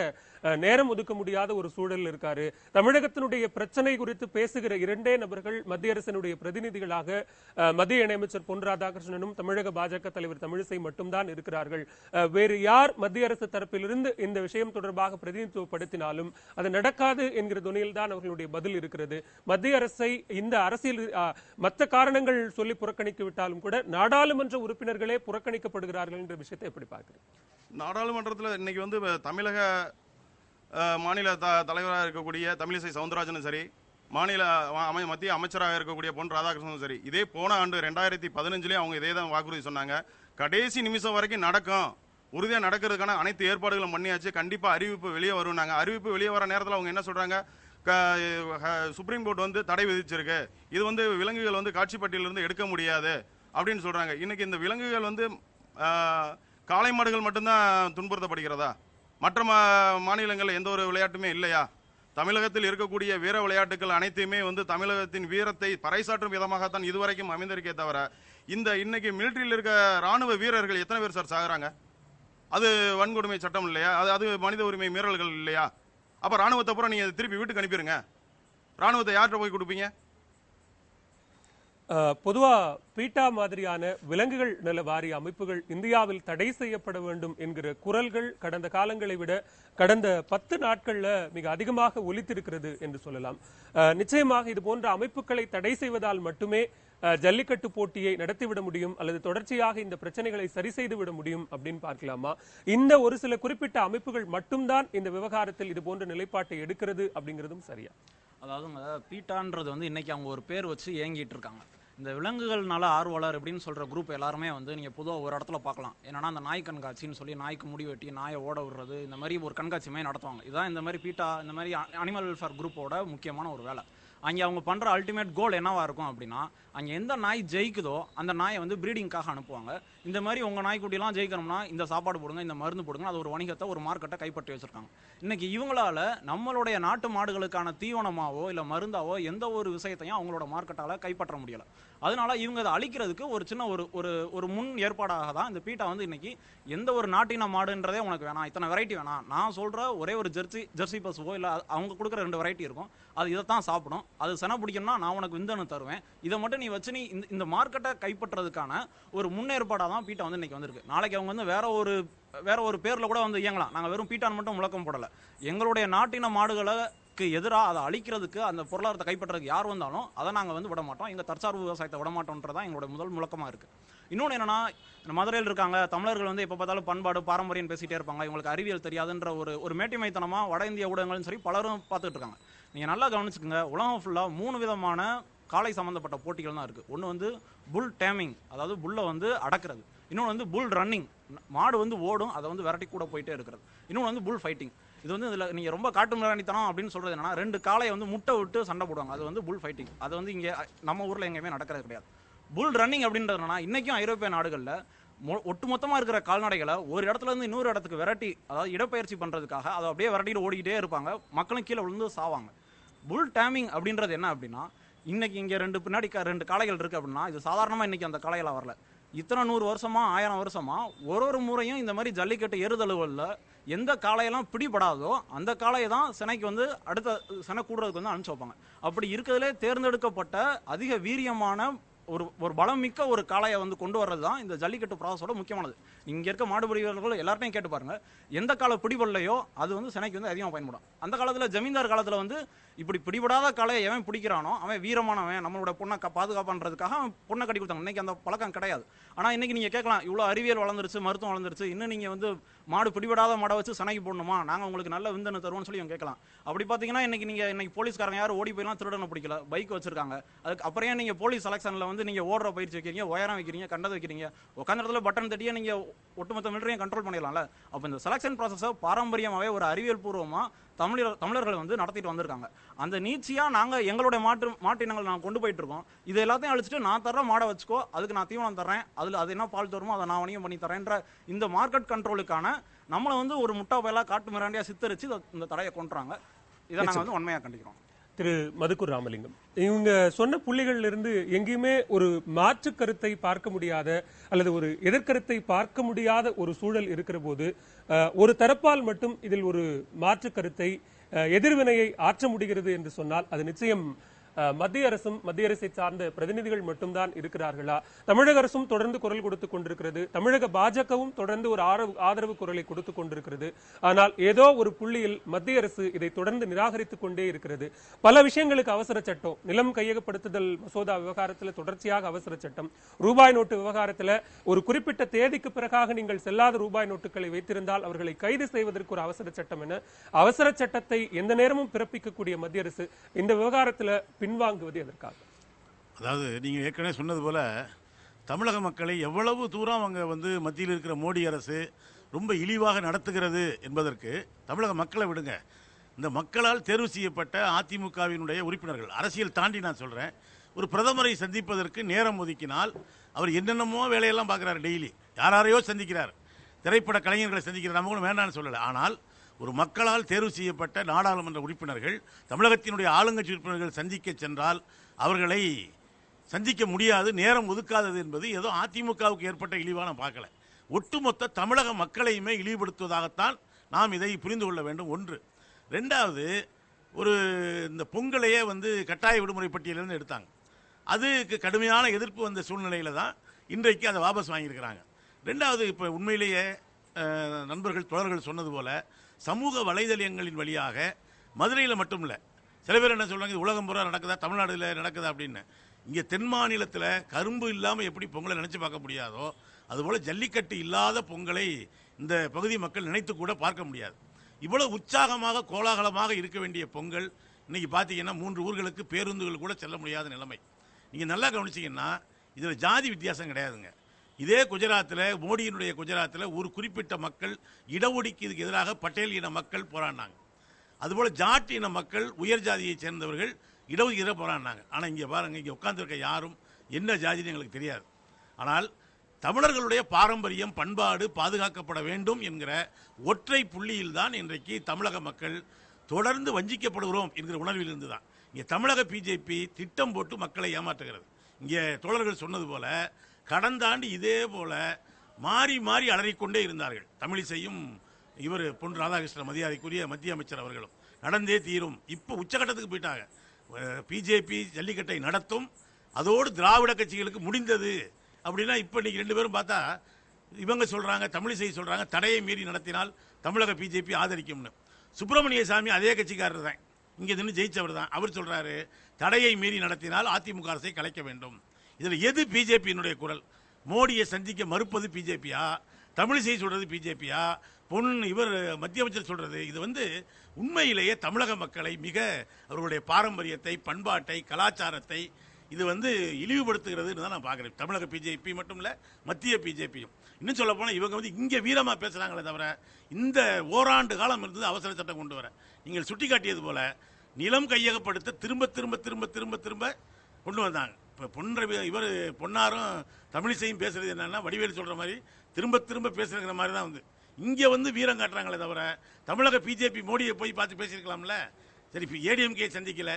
நேரம் ஒதுக்க முடியாத ஒரு சூழல் இருக்காரு. தமிழகத்தினுடைய பிரச்சனை குறித்து பேசுகிற இரண்டே நபர்கள் மத்திய அரசினுடைய பிரதிநிதிகளாக மத்திய இணையமைச்சர் பொன் ராதாகிருஷ்ணனும் தமிழக பாஜக தலைவர் தமிழிசை மட்டும்தான் இருக்கிறார்கள். வேறு யார் மத்திய அரசு தரப்பிலிருந்து இந்த விஷயம் தொடர்பாக பிரதிநிதித்துவப்படுத்தினாலும் அது நடக்காது என்கிற துணியில் தான் அவர்களுடைய பதில் இருக்கிறது. மத்திய அரசை இந்த அரசியல் மற்ற காரணங்கள் சொல்லி புறக்கணித்து விட்டாலும் கூட நாடாளுமன்ற உறுப்பினர்களே புறக்கணிக்கப்படுகிறார்கள் என்ற விஷயத்தை எப்படி பார்க்கிறேன்? நாடாளுமன்றத்தில் இன்னைக்கு தமிழக மாநில தலைவராக இருக்கக்கூடிய தமிழிசை சவுந்தரராஜனும் சரி, மத்திய அமைச்சராக இருக்கக்கூடிய பொன் ராதாகிருஷ்ணனும் சரி, இதே போன ஆண்டு 2015 அவங்க இதே தான் வாக்குறுதி சொன்னாங்க. கடைசி நிமிஷம் வரைக்கும் நடக்கும், உறுதியாக நடக்கிறதுக்கான அனைத்து ஏற்பாடுகளும் பண்ணியாச்சு, கண்டிப்பாக அறிவிப்பு வெளியே வரும்னாங்க. அறிவிப்பு வெளியே வர நேரத்தில் அவங்க என்ன சொல்கிறாங்க, சுப்ரீம் கோர்ட் தடை விதிச்சிருக்கு, இது விலங்குகள் காட்சிப்பட்டியலிருந்து எடுக்க முடியாது அப்படின்னு சொல்கிறாங்க. இன்னைக்கு இந்த விலங்குகள் காளை மாடுகள் மட்டும்தான் துன்புறுத்தப்படுகிறதா? மற்ற மாநிலங்களில் எந்த ஒரு விளையாட்டுமே இல்லையா? தமிழகத்தில் இருக்கக்கூடிய வீர விளையாட்டுகள் அனைத்தையுமே தமிழகத்தின் வீரத்தை பறைசாற்றும் விதமாகத்தான் இதுவரைக்கும் அமைந்திருக்கே தவிர, இன்னைக்கு மிலிட்டரியில் இருக்க ராணுவ வீரர்கள் எத்தனை பேர் சார் சாகுறாங்க? அது வன்கொடுமை சட்டம் இல்லையா? அது மனித உரிமை மீறல்கள் இல்லையா? அப்ப ராணுவத்தை அப்புறம் நீங்க திருப்பி வீட்டுக்கு அனுப்பிடுங்க. ராணுவத்தை யார்கிட்ட போய் கொடுப்பீங்க? பொதுவா பீட்டா மாதிரியான விலங்குகள் நல வாரிய அமைப்புகள் இந்தியாவில் தடை செய்யப்பட வேண்டும் என்கிற குரல்கள் கடந்த காலங்களை விட கடந்த 10 நாட்கள்ல மிக அதிகமாக ஒலித்திருக்கிறது என்று சொல்லலாம். நிச்சயமாக இது போன்ற அமைப்புகளை தடை செய்வதால் மட்டுமே ஜல்லிக்கட்டு போட்டியை நடத்திவிட முடியும் அல்லது தொடர்ச்சியாக இந்த பிரச்சனைகளை சரி செய்து விட முடியும் அப்படின்னு பார்க்கலாமா? இந்த ஒரு சில குறிப்பிட்ட அமைப்புகள் மட்டும்தான் இந்த விவகாரத்தில் இது போன்ற நிலைப்பாட்டை எடுக்கிறது அப்படிங்கிறதும் சரியா? அதாவதுங்க, பீட்டான்றது இன்னைக்கு அவங்க ஒரு பேர் வச்சு ஏங்கிட்டு இருக்காங்க. இந்த விலங்குகள்னால ஆர்வலர் அப்படின்னு சொல்கிற குரூப் எல்லாருமே நீங்கள் பொதுவாக ஒரு இடத்துல பார்க்கலாம். என்னன்னா அந்த நாய் கண்காட்சின்னு சொல்லி நாய்க்கு முடி வெட்டி நாயை ஓட விடுறது, இந்த மாதிரி ஒரு கண்காட்சி மாதிரி நடத்துவாங்க. இதுதான் இந்த மாதிரி பீட்டா இந்த மாதிரி அனிமல் வெல்ஃபேர் குரூப்போட முக்கியமான ஒரு வேலை. அங்கே அவங்க பண்ணுற அல்டிமேட் கோல் என்னவா இருக்கும் அப்படின்னா, அங்கே எந்த நாய் ஜெயிக்குதோ அந்த நாயை ப்ரீடிங்காக அனுப்புவாங்க. இந்த மாதிரி உங்கள் நாய்க்குட்டிலாம் ஜெயிக்கணும்னா இந்த சாப்பாடு போடுங்க, இந்த மருந்து போடுங்க, அது ஒரு வணிகத்தை ஒரு மார்க்கெட்டை கைப்பற்றி வச்சுருக்காங்க. இன்றைக்கி இவங்களால நம்மளுடைய நாட்டு மாடுகளுக்கான தீவனமாவோ இல்லை மருந்தாவோ எந்த ஒரு விஷயத்தையும் அவங்களோட மார்க்கெட்டால் கைப்பற்ற முடியலை. அதனால இவங்க அதை அழிக்கிறதுக்கு ஒரு சின்ன ஒரு முன் ஏற்பாடாக தான் இந்த பீட்டா இன்னைக்கு எந்த ஒரு நாட்டின மாடுன்றதே உனக்கு வேணாம், இத்தனை வெரைட்டி வேணாம், நான் சொல்கிற ஒரே ஒரு ஜெர்சி பசுவோ இல்லை அவங்க கொடுக்குற 2 வெரைட்டி இருக்கும், அது இதைத்தான் சாப்பிடும், அது சென பிடிக்கணும்னா நான் உனக்கு விந்தணு தருவேன், இதை மட்டும் நீ வச்சு நீ இந்த மார்க்கெட்டை கைப்பற்றதுக்கான ஒரு முன்னேற்பாடாக தான் பீட்டா இன்னைக்கு வந்திருக்கு. நாளைக்கு அவங்க வேற ஒரு பேரில் கூட இயங்கலாம். நாங்கள் வெறும் பீட்டான் மட்டும் முழக்கம் போடலை, எங்களுடைய நாட்டின மாடுகளுக்கு எதிராக அதை அழிக்கிறதுக்கு அந்த பொருளாதாரத்தை கைப்பற்றதுக்கு யார் வந்தாலும் அதை நாங்கள் விட மாட்டோம், எங்கள் தற்சார்பு விவசாயத்தை விட மாட்டோன்றதான் எங்களுடைய முதல் முழக்கமாக இருக்குது. இன்னொன்று என்னன்னா, மதுரையில் இருக்காங்க தமிழர்கள் எப்போ பார்த்தாலும் பண்பாடு பாரம்பரியம் பேசிகிட்டே இருப்பாங்க, இவங்களுக்கு அறிவியல் தெரியாதுன்ற ஒரு மேட்டிமைத்தனமாக வட இந்திய ஊடகங்கள்னு சொல்லி பலரும் பார்த்துட்டு இருக்காங்க. நீங்கள் நல்லா கவனிச்சுக்கோங்க, உலகம் ஃபுல்லாக 3 விதமான காளை சம்மந்தப்பட்ட போட்டிகள் தான் இருக்குது. ஒன்று புல் டேமிங், அதாவது புல்லை அடக்கிறது. இன்னொன்று புல் ரன்னிங், மாடு ஓடும், அதை விரட்டி கூட போயிட்டே இருக்கிறது. இன்னொன்று புல் ஃபைட்டிங். இது இதில் நீங்கள் ரொம்ப காட்டு மிராணித்தனம் அப்படின்னு சொல்கிறது என்னன்னா, 2 காளையை முட்டை விட்டு சண்டை போடுவாங்க, அது புல் ஃபைட்டிங். அது இங்கே நம்ம ஊரில் எங்கேயுமே நடக்கிறது கிடையாது. புல் ரன்னிங் அப்படின்றது என்னன்னா, இன்றைக்கும் ஐரோப்பிய நாடுகளில் ஒட்டுமொத்தமாக இருக்கிற கால்நடைகளை ஒரு இடத்துல இருந்து இன்னொரு இடத்துக்கு விரட்டி, அதாவது இடப்பெயர்ச்சி பண்ணுறதுக்காக அதை அப்படியே விரட்டிட்டு ஓடிக்கிட்டே இருப்பாங்க, மக்களும் கீழே விழுந்து சாவாங்க. புல் டேமிங் அப்படின்றது என்ன அப்படின்னா, இன்னைக்கு இங்கே 2 காளைகள் இருக்குது அப்படின்னா, இது சாதாரணமாக இன்றைக்கி அந்த காளைகளாக வரல, இத்தனை 100 வருஷமா 1000 வருஷமா ஒரு முறையும் இந்த மாதிரி ஜல்லிக்கட்டு ஏறுதழுவல்ல எந்த காளையெல்லாம் பிடிபடாதோ அந்த காளையை தான் சினைக்கு வந்து அடுத்த சினை கூடுறதுக்கு வந்து அனுப்பிச்சு வைப்பாங்க. அப்படி இருக்கிறதுலே தேர்ந்தெடுக்கப்பட்ட அதிக வீரியமான ஒரு பலம் மிக்க ஒரு காளையை வந்து கொண்டு வர்றது தான் இந்த ஜல்லிக்கட்டு ப்ராசஸோட முக்கியமானது. இங்கே இருக்க மாடுபிடி வீரர்கள் எல்லார்ட்டையும் கேட்டு பாருங்க, எந்த காலை பிடிபடலையோ அது வந்து சினைக்கு வந்து அதிகமாக பயன்படும். அந்த காலத்தில் ஜமீன்தார் காலத்தில் வந்து இப்படி பிடிபடாத காளையை எவன் பிடிக்கிறானோ அவன் வீரமானவன், நம்மளோட பொண்ணை பாதுகாப்புன்றதுக்காக அவன் பொண்ணை கட்டி கொடுத்தாங்க. இன்னைக்கு அந்த பழக்கம் கிடையாது. ஆனால் இன்னைக்கு நீங்கள் கேட்கலாம், இவ்வளோ அறிவியல் வளர்ந்துருச்சு, மருத்துவம் வளர்ந்துருச்சு, இன்னும் நீங்கள் வந்து மாடு பிடிபடாத மாடை வச்சு சினைக்கு போடணுமா, நாங்கள் உங்களுக்கு நல்ல விந்தனை தருவோம்னு சொல்லி அவங்க கேட்கலாம். அப்படி பார்த்தீங்கன்னா இன்னைக்கு போலீஸ்காரங்க யாரும் ஓடி போயெல்லாம் திருடனை பிடிக்கல, பைக் வச்சிருக்காங்க. அதுக்கு அப்புறம் ஏன் நீங்கள் போலீஸ் செலக்ஷனில் வந்து நீங்கள் ஓடுற பயிற்சி வைக்கிறீங்க, உயரம் வைக்கிறீங்க, கண்டது வைக்கிறீங்க, உட்காந்த இடத்துல பட்டன் தட்டியே நீங்கள் ஒட்டுமொத்த மிலிட்டரியும் கண்ட்ரோல் பண்ணிடலாம்ல. அப்போ இந்த செலக்ஷன் ப்ராசஸை பாரம்பரியமாகவே ஒரு அறிவியல் பூர்வமாக தமிழர்கள் வந்து நடத்திட்டு வந்திருக்காங்க. அந்த நீட்சியாக நாங்கள் எங்களுடைய மாட்டு இனங்கள் நாங்கள் கொண்டு போயிட்டு இருக்கோம். இது எல்லாத்தையும் அழிச்சிட்டு நான் தர மாடை வச்சுக்கோ, அதுக்கு நான் தீவனம் தரேன், அதில் அது என்ன பால் தருமோ அதை நான் வணிகம் பண்ணி தரேன்ற இந்த மார்க்கெட் கண்ட்ரோலுக்கான நம்மளை வந்து ஒரு முட்டா பயலா காட்டு மிராண்டியாக சித்தரிச்சு இந்த தடையை கொண்டுறாங்க. இதை நாங்கள் வந்து உண்மையாக கண்டிக்கிறோம். திரு மதுக்கூர் ராமலிங்கம், இவங்க சொன்ன புள்ளிகள்ல இருந்து எங்கேயுமே ஒரு மாற்று கருத்தை பார்க்க முடியாத அல்லது ஒரு எதிர்கருத்தை பார்க்க முடியாத ஒரு சூழல் இருக்கிற போது ஒரு தரப்பால் மட்டும் இதில் ஒரு மாற்று கருத்தை எதிர்வினையை ஆற்ற முடிகிறது என்று சொன்னால் அது நிச்சயம் மத்திய அரசும் மத்திய அரசை சார்ந்த பிரதிநிதிகள் மட்டும்தான் இருக்கிறார்களா? தமிழக அரசும் தொடர்ந்து குரல் கொடுத்துக் கொண்டிருக்கிறது, தமிழக பாஜகவும் தொடர்ந்து ஒரு ஆதரவு குரலை கொடுத்துக் கொண்டிருக்கிறது. ஆனால் ஏதோ ஒரு புள்ளியில் மத்திய அரசு இதை தொடர்ந்து நிராகரித்துக் கொண்டே இருக்கிறது. பல விஷயங்களுக்கு அவசர சட்டம், நிலம் கையகப்படுத்துதல் மசோதா விவகாரத்தில் தொடர்ச்சியாக அவசர சட்டம், ரூபாய் நோட்டு விவகாரத்தில் ஒரு குறிப்பிட்ட தேதிக்கு பிறகாக நீங்கள் செல்லாத ரூபாய் நோட்டுகளை வைத்திருந்தால் அவர்களை கைது செய்வதற்கு ஒரு அவசர சட்டம் என அவசர சட்டத்தை எந்த நேரமும் பிறப்பிக்கக்கூடிய மத்திய அரசு இந்த விவகாரத்தில் பின்வாங்குவது எதற்காக? அதாவது நீங்கள் ஏற்கனவே சொன்னது போல தமிழக மக்களை எவ்வளவு தூரம் அவங்க வந்து மத்தியில் இருக்கிற மோடி அரசு ரொம்ப இழிவாக நடத்துகிறது என்பதற்கு தமிழக மக்களை விடுங்க, இந்த மக்களால் தேர்வு செய்யப்பட்ட அதிமுகவினுடைய உறுப்பினர்கள், அரசியல் தாண்டி நான் சொல்கிறேன், ஒரு பிரதமரை சந்திப்பதற்கு நேரம் ஒதுக்கினால் அவர் என்னென்னமோ வேலையெல்லாம் பார்க்குறாரு. டெய்லி யாரையோ சந்திக்கிறார், திரைப்பட கலைஞர்களை சந்திக்கிறார். நம்ம கூட வேண்டாம்னு சொல்லலை. ஆனால் ஒரு மக்களால் தேர்வு செய்யப்பட்ட நாடாளுமன்ற உறுப்பினர்கள் தமிழகத்தினுடைய ஆளுங்கட்சி உறுப்பினர்கள் சந்திக்க சென்றால் அவர்களை சந்திக்க முடியாது, நேரம் ஒதுக்காதது என்பது ஏதோ அதிமுகவுக்கு ஏற்பட்ட இழிவான பார்க்கல, ஒட்டுமொத்த தமிழக மக்களையுமே இழிவுபடுத்துவதாகத்தான் நாம் இதை புரிந்து கொள்ள வேண்டும். ஒன்று. ரெண்டாவது, ஒரு இந்த பொங்கலையே வந்து கட்டாய விடுமுறை பட்டியலிருந்து எடுத்தாங்க. அதுக்கு கடுமையான எதிர்ப்பு வந்த சூழ்நிலையில் தான் இன்றைக்கு அதை வாபஸ் வாங்கியிருக்கிறாங்க. ரெண்டாவது, இப்போ உண்மையிலேயே நண்பர்கள் தோழர்கள் சொன்னது போல சமூக வலைதளங்களின் வழியாக மதுரையில் மட்டும் இல்லை, சில பேர் என்ன சொல்கிறாங்க, இது உலகம் பூரா நடக்குதா, தமிழ்நாட்டில் நடக்குதா அப்படின்னு. இங்கே தென் மாநிலத்தில் கரும்பு இல்லாமல் எப்படி பொங்கலை நினச்சி பார்க்க முடியாதோ அதுபோல் ஜல்லிக்கட்டு இல்லாத பொங்கலை இந்த பகுதி மக்கள் நினைத்து கூட பார்க்க முடியாது. இவ்வளோ உற்சாகமாக கோலாகலமாக இருக்க வேண்டிய பொங்கல் இன்றைக்கி பார்த்தீங்கன்னா 3 ஊர்களுக்கு பேருந்துகள் கூட செல்ல முடியாத நிலைமை. நீங்கள் நல்லா கவனிச்சிங்கன்னா இதில் ஜாதி வித்தியாசம் கிடையாதுங்க. இதே குஜராத்தில், மோடியினுடைய குஜராத்தில் ஒரு குறிப்பிட்ட மக்கள் இடஒதுக்கீடுக்கு எதிராக பட்டேல் இன மக்கள் போராடினாங்க. அதுபோல் ஜாட் இன மக்கள் உயர் ஜாதியை சேர்ந்தவர்கள் இடஒதுக்கீடு போராடினாங்க. ஆனால் இங்கே பாருங்கள், இங்கே உட்கார்ந்துருக்க யாரும் என்ன ஜாதின்னு எங்களுக்கு தெரியாது. ஆனால் தமிழர்களுடைய பாரம்பரியம் பண்பாடு பாதுகாக்கப்பட வேண்டும் என்கிற ஒற்றை புள்ளியில் தான் இன்றைக்கு தமிழக மக்கள் தொடர்ந்து வஞ்சிக்கப்படுகிறோம் என்கிற உணர்வில் இருந்து தான் இங்கே தமிழக பிஜேபி திட்டம் போட்டு மக்களை ஏமாற்றுகிறது. இங்கே தோழர்கள் சொன்னது போல கடந்த ஆண்டு இதே போல மாறி மாறி அலறிக்கொண்டே இருந்தார்கள். தமிழிசையும் இவர் பொன் ராதாகிருஷ்ணன் மரியாதைக்குரிய மத்திய அமைச்சர் அவர்களும் நடந்தே தீரும். இப்போ உச்சகட்டத்துக்கு போயிட்டாங்க. பிஜேபி ஜல்லிக்கட்டை நடத்தும், அதோடு திராவிட கட்சிகளுக்கு முடிந்தது அப்படின்னா இப்போ இன்னைக்கு 2 பேரும் பார்த்தா இவங்க சொல்கிறாங்க, தமிழிசை சொல்கிறாங்க தடையை மீறி நடத்தினால் தமிழக பிஜேபி ஆதரிக்கும்னு. சுப்பிரமணிய சாமி அதே கட்சிக்காரர் தான், இங்கே நின்று ஜெயிச்சவர் தான். அவர் சொல்கிறாரு தடையை மீறி நடத்தினால் அதிமுக அரசை கலைக்க வேண்டும். இதில் எது பிஜேபியினுடைய குரல்? மோடியை சந்திக்க மறுப்பது பிஜேபியா, தமிழிசை சொல்கிறது பிஜேபியா, இவர் மத்திய அமைச்சர் சொல்கிறது? இது வந்து உண்மையிலேயே தமிழக மக்களை மிக அவர்களுடைய பாரம்பரியத்தை பண்பாட்டை கலாச்சாரத்தை இது வந்து இழிவுபடுத்துகிறதுன்னு தான் நான் பார்க்குறேன். தமிழக பிஜேபி மட்டும் இல்லை, மத்திய பிஜேபியும். இன்னும் சொல்ல போனால் இவங்க வந்து இங்கே வீரமாக பேசுகிறாங்களே தவிர இந்த ஓராண்டு காலம் இருந்தது அவசர சட்டம் கொண்டு வர. நீங்கள் சுட்டி காட்டியது போல நிலம் கையகப்படுத்த திரும்ப திரும்ப திரும்ப திரும்ப திரும்ப கொண்டு வந்தாங்க. இப்போ இவர் பொன்னாரும் தமிழிசையும் பேசுகிறது என்னன்னா, வடிவேலு சொல்கிற மாதிரி திரும்ப திரும்ப பேசுகிற மாதிரி தான் வந்து இங்கே வந்து வீரம் காட்டுறாங்களே தவிர தமிழக பிஜேபி மோடியை போய் பார்த்து பேசியிருக்கலாம்ல. சரி, இப்போ ஏடிஎம்கே சந்திக்கல,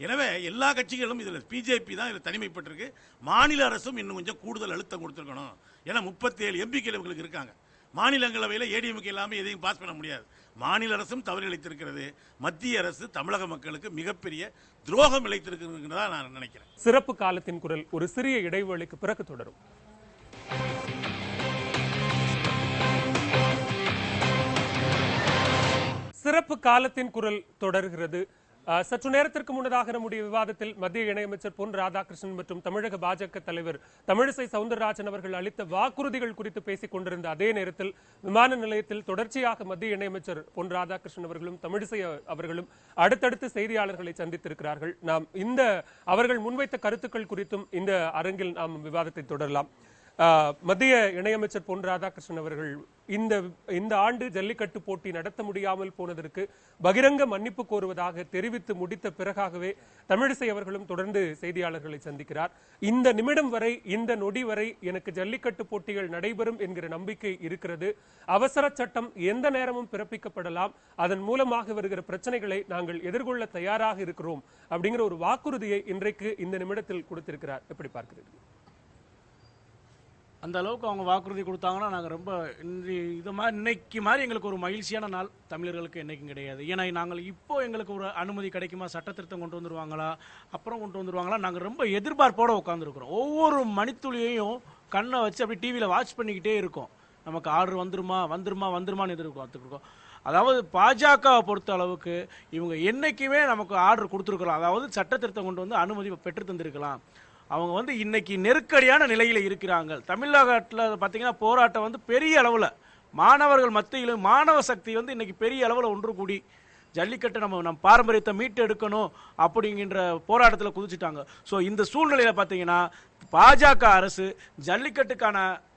எனவே எல்லா கட்சிகளும் இதில் பிஜேபி தான் இதில் தனிமைப்பட்டிருக்கு. மாநில அரசும் இன்னும் கொஞ்சம் கூடுதல் அழுத்தம் கொடுத்துருக்கணும். ஏன்னா 37 எம்பிக்கள் இவங்களுக்கு இருக்காங்க. மாநிலங்களவையில் ஏடிஎம்கே இல்லாமல் எதையும் பாஸ் பண்ண முடியாது. மாநில அரசும் தவறு இழைத்திருக்கிறது. மத்திய அரசு தமிழக மக்களுக்கு மிகப்பெரிய துரோகம் இழைத்திருக்கிறதா நான் நினைக்கிறேன். சிறப்பு காலத்தின் குரல் ஒரு சிறிய இடைவேளைக்கு பிறகு தொடரும். சிறப்பு காலத்தின் குரல் தொடர்கிறது. சற்று நேரத்திற்கு முன்னதாக நம்முடைய விவாதத்தில் மத்திய இணையமைச்சர் பொன் ராதாகிருஷ்ணன் மற்றும் தமிழக பாஜக தலைவர் தமிழிசை சவுந்தரராஜன் அவர்கள் அளித்த வாக்குறுதிகள் குறித்து பேசிக் கொண்டிருந்த அதே நேரத்தில் விமான நிலையத்தில் தொடர்ச்சியாக மத்திய இணையமைச்சர் பொன் ராதாகிருஷ்ணன் அவர்களும் தமிழிசை அவர்களும் அடுத்தடுத்து செய்தியாளர்களை சந்தித்திருக்கிறார்கள். நாம் அவர்கள் முன்வைத்த கருத்துக்கள் குறித்தும் இந்த அரங்கில் நாம் விவாதத்தை தொடரலாம். மத்திய இணையமைச்சர் பொன் ராதாகிருஷ்ணன் அவர்கள் இந்த ஆண்டு ஜல்லிக்கட்டு போட்டி நடத்த முடியாமல் போனதற்கு பகிரங்க மன்னிப்பு கோருவதாக தெரிவித்து முடித்த பிறகாகவே தமிழிசை அவர்களும் தொடர்ந்து செய்தியாளர்களை சந்திக்கிறார். இந்த நிமிடம் வரை, இந்த நொடி வரை எனக்கு ஜல்லிக்கட்டு போட்டிகள் நடைபெறும் என்கிற நம்பிக்கை இருக்கிறது. அவசர சட்டம் எந்த நேரமும் பிறப்பிக்கப்படலாம். அதன் மூலமாக வருகிற பிரச்சனைகளை நாங்கள் எதிர்கொள்ள தயாராக இருக்கிறோம் அப்படிங்கிற ஒரு வாக்குறுதியை இன்றைக்கு இந்த நிமிடத்தில் கொடுத்திருக்கிறார். எப்படி பார்க்கிறீர்கள்? அந்த அளவுக்கு அவங்க வாக்குறுதி கொடுத்தாங்கன்னா நாங்கள் ரொம்ப இன்னைக்கு மாதிரி எங்களுக்கு ஒரு மகிழ்ச்சியான நாள் தமிழர்களுக்கு என்றைக்கும் கிடையாது. ஏன்னா நாங்கள் இப்போ எங்களுக்கு ஒரு அனுமதி கிடைக்குமா, சட்டத்திருத்தம் கொண்டு வந்துருவாங்களா, அப்புறம் கொண்டு வந்துருவாங்களா, நாங்கள் ரொம்ப எதிர்பார்ப்போடு உட்காந்துருக்குறோம். ஒவ்வொரு மணித்துளியையும் கண்ணை வச்சு அப்படி டிவியில் வாட்ச் பண்ணிக்கிட்டே இருக்கோம். நமக்கு ஆர்டர் வந்துருமான்னு எதிர்பார்த்துருக்கோம். அதாவது பாஜகவை பொறுத்த அளவுக்கு இவங்க என்றைக்குமே நமக்கு ஆர்டர் கொடுத்துருக்கலாம். அதாவது சட்டத்திருத்தம் கொண்டு வந்து அனுமதி பெற்று தந்திருக்கலாம். அவங்க இன்னைக்கு நெருக்கடியான நிலையில் இருக்கிறாங்க. தமிழகத்தில் பார்த்தீங்கன்னா போராட்டம் பெரிய அளவில் மாணவர்கள் மத்தியிலும் மாணவ சக்தி இன்னைக்கு பெரிய அளவில் ஒன்று கூடி ஜல்லிக்கட்டை நம்ம பாரம்பரியத்தை மீட்டு எடுக்கணும் அப்படிங்கிற போராட்டத்தில் குதிச்சுட்டாங்க. ஸோ இந்த சூழ்நிலையில் பார்த்தீங்கன்னா பாஜக அரசு ஜல்லிக்கட்டுக்கான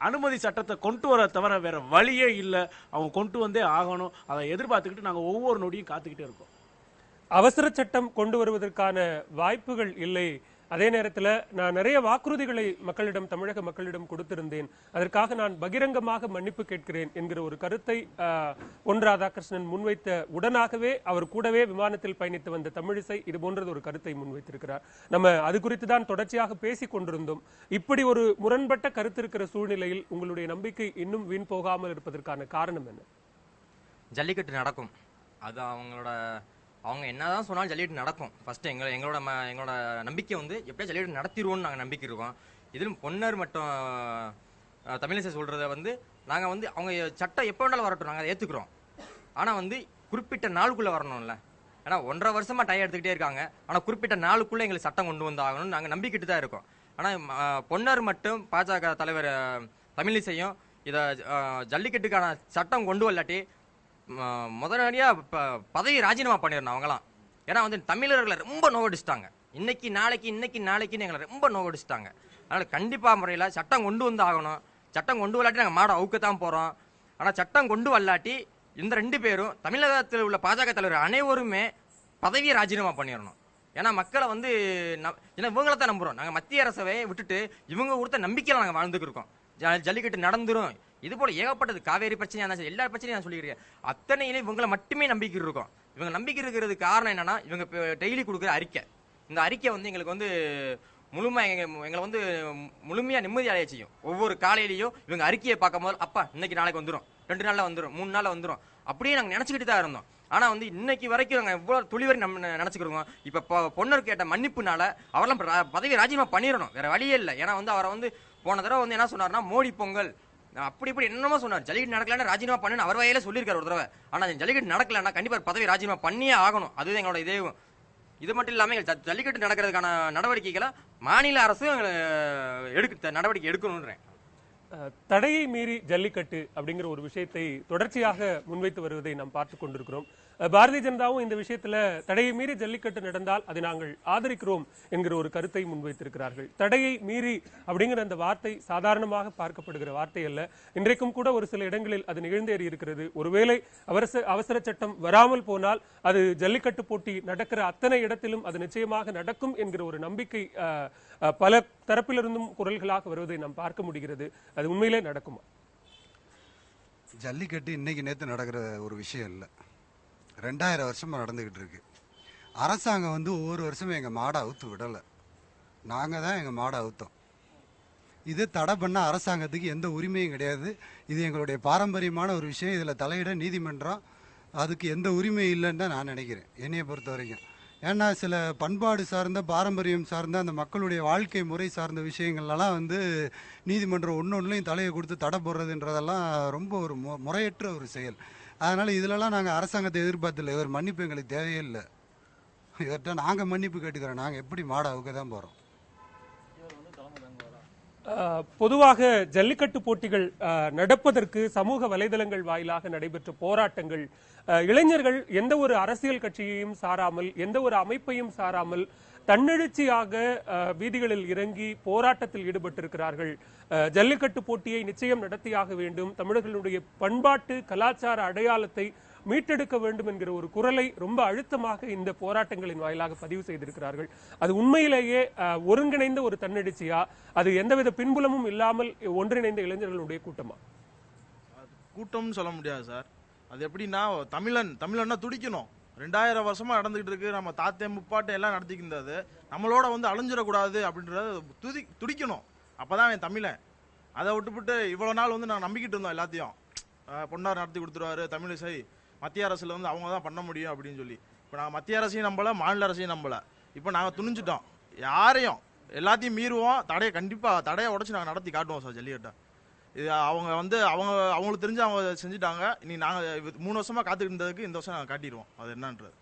அனுமதி சட்டத்தை கொண்டு வர தவிர வேற வழியே இல்லை. அவங்க கொண்டு வந்தே ஆகணும். அதை எதிர்பார்த்துக்கிட்டு நாங்கள் ஒவ்வொரு நொடியும் காத்துக்கிட்டே இருக்கோம். அவசர சட்டம் கொண்டு வருவதற்கான வாய்ப்புகள் இல்லை. அதே நேரத்தில் நான் நிறைய வாக்குறுதிகளை தமிழக மக்களிடம் கொடுத்திருந்தேன். அதற்காக நான் பகிரங்கமாக மன்னிப்பு கேட்கிறேன் என்கிற ஒரு கருத்தை பொன் ராதாகிருஷ்ணன் முன்வைத்த உடனாகவே அவர் கூடவே விமானத்தில் பயணித்து வந்த தமிழிசை இது போன்றது ஒரு கருத்தை முன்வைத்திருக்கிறார். நம்ம அது குறித்து தான் தொடர்ச்சியாக பேசிக் கொண்டிருந்தோம். இப்படி ஒரு முரண்பட்ட கருத்து இருக்கிற சூழ்நிலையில் உங்களுடைய நம்பிக்கை இன்னும் வீண் போகாமல் இருப்பதற்கான காரணம் என்ன? ஜல்லிக்கட்டு நடக்கும். அது அவங்க என்னதான் சொன்னாலும் ஜல்லிக்கட்டு நடக்கும். ஃபர்ஸ்ட் எங்களோட நம்பிக்கை எப்படியா ஜல்லிக்கட்டு நடத்திடுவோம்னு நாங்கள் நம்பிக்கை இருக்கோம். இதிலும் பொன்னர் மற்றும் தமிழிசை சொல்றத நாங்கள் அவங்க சட்டம் எப்போ வேணாலும் வரட்டும், நாங்கள் அதை ஏற்றுக்கிறோம். ஆனால் குறிப்பிட்ட நாளுக்குள்ளே வரணும்ல. ஏன்னா 1.5 வருஷமா டைம் எடுத்துக்கிட்டே இருக்காங்க. ஆனால் குறிப்பிட்ட நாளுக்குள்ளே எங்களுக்கு சட்டம் கொண்டு வந்தாகணும்னு நாங்கள் நம்பிக்கிட்டு தான் இருக்கோம். ஆனால் பொன்னர் மட்டும் பாஜக தலைவர் தமிழிசையும் இதை ஜல்லிக்கட்டுக்கான சட்டம் கொண்டு வரலாட்டி முதலடியாக பதவி ராஜினாமா பண்ணிடணும் அவங்களாம். ஏன்னா தமிழர்களை ரொம்ப நோகடிச்சிட்டாங்க. இன்னைக்கு நாளைக்குன்னு எங்களை ரொம்ப நோகடிச்சிட்டாங்க. அதனால் கண்டிப்பாக முறையில் சட்டம் கொண்டு வந்து ஆகணும். சட்டம் கொண்டு வரலாட்டி நாங்கள் மாட அவுக்கத்தான் போகிறோம். ஆனால் சட்டம் கொண்டு வரலாட்டி இந்த 2 பேரும் தமிழகத்தில் உள்ள பாஜக தலைவர் அனைவருமே பதவியை ராஜினாமா பண்ணிடணும். ஏன்னா மக்களை ஏன்னா இவங்களை தான் நம்புகிறோம். நாங்கள் மத்திய அரசவை விட்டுட்டு இவங்க கொடுத்த நம்பிக்கையில் நாங்கள் வாழ்ந்துக்கு இருக்கோம். ஜல்லிக்கட்டு நடந்துரும். இது போல ஏகப்பட்டது காவேரி பிரச்சனையா இருந்தாலும் எல்லா பிரச்சனையும் நான் சொல்லிக்கிறேன். அத்தனையிலையும் இவங்களை மட்டுமே நம்பிக்கை இருக்கும். இவங்க நம்பிக்கை இருக்கிறதுக்கு காரணம் என்னன்னா இவங்க டெய்லி கொடுக்குற அறிக்கை. இந்த அறிக்கை எங்களுக்கு எங்களை முழுமையா நிம்மதி அடைய செய்யும். ஒவ்வொரு காலையிலையும் இவங்க அறிக்கையை பார்க்கும் போது அப்பா இன்னைக்கு நாளைக்கு வந்துடும், 2 நாள்ல வந்துடும், 3 நாள்ல வந்துடும் அப்படியே நாங்கள் நினைச்சுக்கிட்டு தான் இருந்தோம். ஆனா இன்னைக்கு வரைக்கும் நாங்கள் எவ்வளவு துளிவரை நம்ம நினைச்சுக்கிறோம். இப்ப பொன்னர் கேட்ட மன்னிப்புனால அவரெல்லாம் பதவி ராஜினாமா பண்ணிடணும். வேற வழியே இல்லை. ஏன்னா அவரை போன தடவை என்ன சொன்னார்னா மோடி பொங்கல் அப்படி இப்படி என்னமோ சொன்னார். ஜல்லிக்கட்டு நடக்கலன்னா ராஜினாமா பண்ணுன்னு அவர் வகையில சொல்லியிருக்காரு ஒரு தடவை. ஆனா ஜல்லிக்கட்டு நடக்கலன்னா கண்டிப்பா பதவி ராஜினாமா பண்ணியே ஆகணும். அதுதான் எங்களோட இதேவும். இது மட்டும் இல்லாம ஜல்லிக்கட்டு நடக்கிறதுக்கான நடவடிக்கைகளை மாநில அரசும் நடவடிக்கை எடுக்கணும்ன்றேன். தடையை மீறி ஜல்லிக்கட்டு அப்படிங்கிற ஒரு விஷயத்தை தொடர்ச்சியாக முன்வைத்து வருவதை நாம் பார்த்து கொண்டிருக்கிறோம். பாரதிய ஜனதாவும் இந்த விஷயத்துல தடையை மீறி ஜல்லிக்கட்டு நடந்தால் அதை நாங்கள் ஆதரிக்கிறோம் என்கிற ஒரு கருத்தை முன்வைத்திருக்கிறார்கள். தடையை மீறி அப்படிங்கிற அந்த வார்த்தை சாதாரணமாக பார்க்கப்படுகிற வார்த்தை அல்ல. இன்றைக்கும் கூட ஒரு சில இடங்களில் அது நிகழ்ந்தேறி இருக்கிறது. ஒருவேளை அவசர சட்டம் வராமல் போனால் அது ஜல்லிக்கட்டு போட்டி நடக்கிற அத்தனை இடத்திலும் அது நிச்சயமாக நடக்கும் என்கிற ஒரு நம்பிக்கை பல தரப்பிலிருந்தும் குரல்களாக வருவதை நாம் பார்க்க முடிகிறது. அது உண்மையிலே நடக்குமா? ஜல்லிக்கட்டு இன்னைக்கு நேற்று நடக்கிற ஒரு விஷயம் இல்லை. 2000 வருஷமா நடந்துகிட்டு இருக்கு. அரசாங்கம் வந்து ஒவ்வொரு வருஷமும் எங்கள் மாடை அவுத்து விடலை, நாங்கள் தான் எங்கள் மாடை அவுத்தோம். இது தடை பண்ண அரசாங்கத்துக்கு எந்த உரிமையும் கிடையாது. இது எங்களுடைய பாரம்பரியமான ஒரு விஷயம். இதில் தலையிட நீதிமன்றம் அதுக்கு எந்த உரிமையும் இல்லைன்னு தான் நான் நினைக்கிறேன், என்னையை பொறுத்த வரைக்கும். ஏன்னா சில பண்பாடு சார்ந்த பாரம்பரியம் சார்ந்த அந்த மக்களுடைய வாழ்க்கை முறை சார்ந்த விஷயங்கள்லாம் வந்து நீதிமன்றம் ஒன்றுலையும் தலையை கொடுத்து தடை போடுறதுன்றதெல்லாம் ரொம்ப ஒரு முறையற்ற ஒரு செயல். அதனால் இதிலலாம் நாங்கள் அரசாங்கத்தை எதிர்பார்த்தில்லை. இவர் மன்னிப்பு எங்களுக்கு தேவையே இல்லை. இவர்கிட்ட நாங்கள் மன்னிப்பு கேட்டுக்கிறோம். நாங்கள் எப்படி மாடை அவுக்க தான் போகிறோம். பொதுவாக ஜல்லிக்கட்டு போட்டிகள் நடப்பதற்கு சமூக வலைதளங்கள் வாயிலாக நடைபெற்ற போராட்டங்கள், இளைஞர்கள் எந்த ஒரு அரசியல் கட்சியையும் சாராமல், எந்த ஒரு அமைப்பையும் சாராமல் தன்னெழுச்சியாக வீதிகளில் இறங்கி போராட்டத்தில் ஈடுபட்டிருக்கிறார்கள். ஜல்லிக்கட்டு போட்டியை நிச்சயம் நடத்தியாக வேண்டும், தமிழர்களுடைய பண்பாட்டு கலாச்சார அடையாளத்தை மீட்டெடுக்க வேண்டும் என்கிற ஒரு குரலை ரொம்ப அழுத்தமாக இந்த போராட்டங்களின் வாயிலாக பதிவு செய்திருக்கிறார்கள். அது உண்மையிலேயே ஒருங்கிணைந்த ஒரு தன்னெழுச்சியா, அது எந்தவித பின்புலமும் இல்லாமல் ஒன்றிணைந்த இளைஞர்களுடைய கூட்டமா? கூட்டம்னு சொல்ல முடியாது சார். அது எப்படின்னா, தமிழன்னா துடிக்கணும். 2000 வருஷமா நடந்துகிட்டு இருக்கு. நம்ம தாத்தே முப்பாட்டை எல்லாம் நடத்திக்கின்றது நம்மளோட வந்து அழிஞ்சிடக்கூடாது அப்படின்றத துடிக்கணும். அப்பதான் அவன் தமிழன். அதை விட்டுவிட்டு இவ்வளவு நாள் வந்து நாங்கள் நம்பிக்கிட்டு இருந்தோம் எல்லாத்தையும். பொன்னார் நடத்தி கொடுத்துருவாரு, தமிழிசை மத்திய அரசுல வந்து அவங்க தான் பண்ண முடியும் அப்படின்னு சொல்லி. இப்போ நாங்கள் மத்திய அரசையும் நம்பல, மாநில அரசையும் நம்பல. இப்போ நாங்கள் துணிஞ்சிட்டோம். யாரையும் எல்லாத்தையும் மீறுவோம். தடையை உடச்சி நாங்கள் நடத்தி காட்டுவோம் சார் ஜல்லிக்கட்டை. இது அவங்க வந்து அவங்களுக்கு தெரிஞ்சு அவங்க செஞ்சுட்டாங்க. இனி நாங்கள் 3 வருஷமா காத்துக்கிட்டு இருந்ததுக்கு இந்த வருஷம் நாங்கள் காட்டிடுவோம் அது என்னன்றது.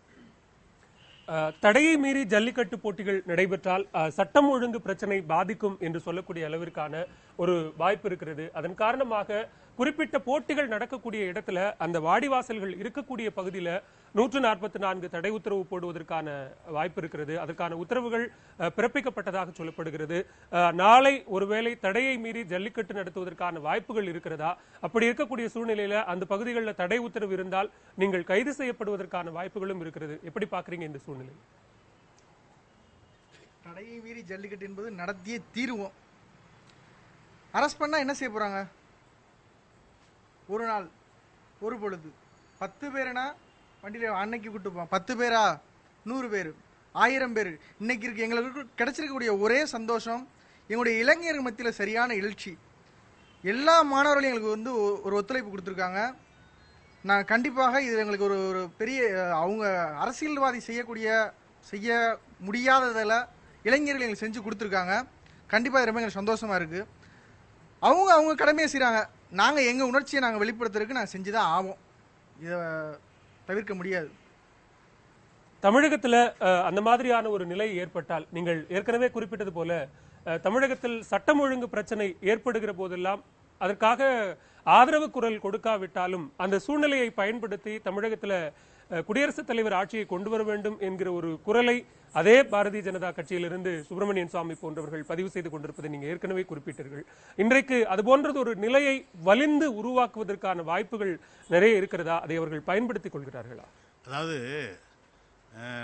தடையை மீறி ஜல்லிக்கட்டு போட்டிகள் நடைபெற்றால் சட்டம் ஒழுங்கு பிரச்சனை பாதிக்கும் என்று சொல்லக்கூடிய அளவிற்கான ஒரு வாய்ப்பு இருக்கிறது. அதன் காரணமாக குறிப்பிட்ட போட்டிகள் நடக்கக்கூடிய இடத்துல அந்த வாடிவாசல்கள் இருக்கக்கூடிய பகுதியில 144 தடை உத்தரவு போடுவதற்கான வாய்ப்பு இருக்கிறது. அதற்கான உத்தரவுகள் பிறப்பிக்கப்பட்டதாக சொல்லப்படுகிறது. நாளை ஒருவேளை தடையை மீறி ஜல்லிக்கட்டு நடத்துவதற்கான வாய்ப்புகள் இருக்கிறதா? அப்படி இருக்கக்கூடிய சூழ்நிலையில அந்த பகுதிகளில் தடை உத்தரவு இருந்தால் நீங்கள் கைது செய்யப்படுவதற்கான வாய்ப்புகளும் இருக்கிறது. எப்படி பாக்குறீங்க இந்த சூழ்நிலை? தடையை மீறி ஜல்லிக்கட்டு என்பது நடத்தியே தீருவோம். அரஸ்ட் பண்ணா என்ன செய்ய போறாங்க? ஒரு நாள் ஒரு பொழுது 10 பேருனா வண்டியில் அன்னைக்கு கூட்டுப்போம். 10 பேரா 100 பேர் 1000 பேர். இன்னைக்கு இருக்கு எங்களுக்கு கிடைச்சிருக்கக்கூடிய ஒரே சந்தோஷம், எங்களுடைய இளைஞர்கள் மத்தியில் சரியான எழுச்சி. எல்லா மாணவர்களும் எங்களுக்கு வந்து ஒரு ஒத்துழைப்பு கொடுத்துருக்காங்க. நான் கண்டிப்பாக இது எங்களுக்கு ஒரு பெரிய அவங்க அரசியல்வாதி செய்ய முடியாததில் இளைஞர்கள் எங்களுக்கு செஞ்சு கொடுத்துருக்காங்க. கண்டிப்பாக ரொம்ப எங்களுக்கு சந்தோஷமா இருக்கு. அவங்க கடமையை செய்கிறாங்க. நாங்கள் எங்கள் உணர்ச்சியை நாங்கள் வெளிப்படுத்துறதுக்கு நாங்கள் செஞ்சு தான் ஆவோம். இதை தவிர்க்க முடியாது. தமிழகத்தில் அந்த மாதிரியான ஒரு நிலை ஏற்பட்டால், நீங்கள் ஏற்கனவே குறிப்பிட்டது போல தமிழகத்தில் சட்டம் ஒழுங்கு பிரச்சனை ஏற்படுகிற போதெல்லாம் அதற்காக ஆதரவு குரல் கொடுக்காவிட்டாலும் அந்த சூழ்நிலையை பயன்படுத்தி தமிழகத்தில் குடியரசுத் தலைவர் ஆட்சியை கொண்டு வர வேண்டும் என்கிற ஒரு குரலை அதே பாரதிய ஜனதா கட்சியிலிருந்து சுப்பிரமணியன் சுவாமி போன்றவர்கள் பதிவு செய்து கொண்டிருப்பதை நீங்க ஏற்கனவே குறிப்பிட்டீர்கள். இன்றைக்கு அது போன்றது ஒரு நிலையை வலிந்து உருவாக்குவதற்கான வாய்ப்புகள் நிறைய இருக்கிறதா? அதை அவர்கள் பயன்படுத்திக் கொள்கிறார்களா? அதாவது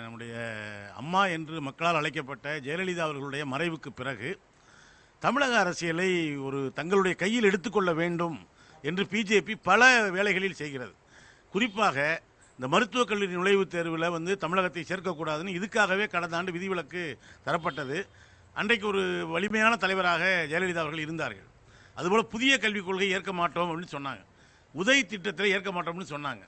நம்முடைய அம்மா என்று மக்களால் அழைக்கப்பட்ட ஜெயலலிதா அவர்களுடைய மறைவுக்கு பிறகு தமிழக அரசியலை ஒரு தங்களுடைய கையில் எடுத்துக்கொள்ள வேண்டும் என்று பிஜேபி பல வேளைகளில் செய்கிறது. குறிப்பாக இந்த மருத்துவக் கல்லூரி நுழைவுத் தேர்வில் வந்து தமிழகத்தை சேர்க்கக்கூடாதுன்னு இதுக்காகவே கடந்த ஆண்டு விதிவிலக்கு தரப்பட்டது. அன்றைக்கு ஒரு வலிமையான தலைவராக ஜெயலலிதா அவர்கள் இருந்தார்கள். அதுபோல் புதிய கல்விக் கொள்கை ஏற்க மாட்டோம் அப்படின்னு சொன்னாங்க. உதய் திட்டத்தில் ஏற்க மாட்டோம்னு சொன்னாங்க.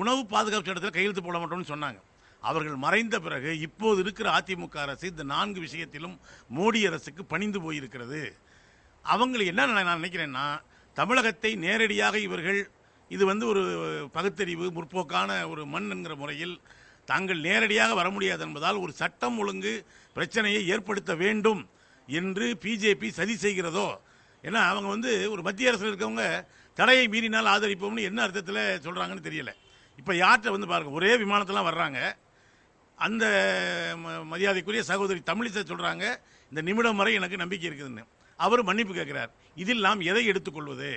உணவு பாதுகாப்பு சட்டத்தில் கையெழுத்து போட மாட்டோம்னு சொன்னாங்க. அவர்கள் மறைந்த பிறகு இப்போது இருக்கிற அதிமுக அரசு இந்த 4 விஷயத்திலும் மோடி அரசுக்கு பணிந்து போயிருக்கிறது. அவங்களுக்கு என்ன நான் நினைக்கிறேன்னா, தமிழகத்தை நேரடியாக இவர்கள் இது வந்து ஒரு பகுத்தறிவு முற்போக்கான ஒரு மண் என்கிற முறையில் தாங்கள் நேரடியாக வர முடியாது என்பதால் ஒரு சட்டம் ஒழுங்கு பிரச்சனையை ஏற்படுத்த வேண்டும் என்று பிஜேபி சதி செய்கிறதோ. ஏன்னா அவங்க வந்து ஒரு மத்திய அரசில் இருக்கவங்க தடையை மீறினால் ஆதரிப்போம்னு என்ன அர்த்தத்தில் சொல்கிறாங்கன்னு தெரியல. இப்போ யார்கிட்ட வந்து பாருங்கள், ஒரே விமானத்தெல்லாம் வர்றாங்க. அந்த மரியாதைக்குரிய சகோதரி தமிழிசை சொல்கிறாங்க, இந்த நிமிடம் வரை எனக்கு நம்பிக்கை இருக்குதுன்னு. அவர் மன்னிப்பு கேட்குறார். இதில் நாம் எதை எடுத்துக்கொள்வது?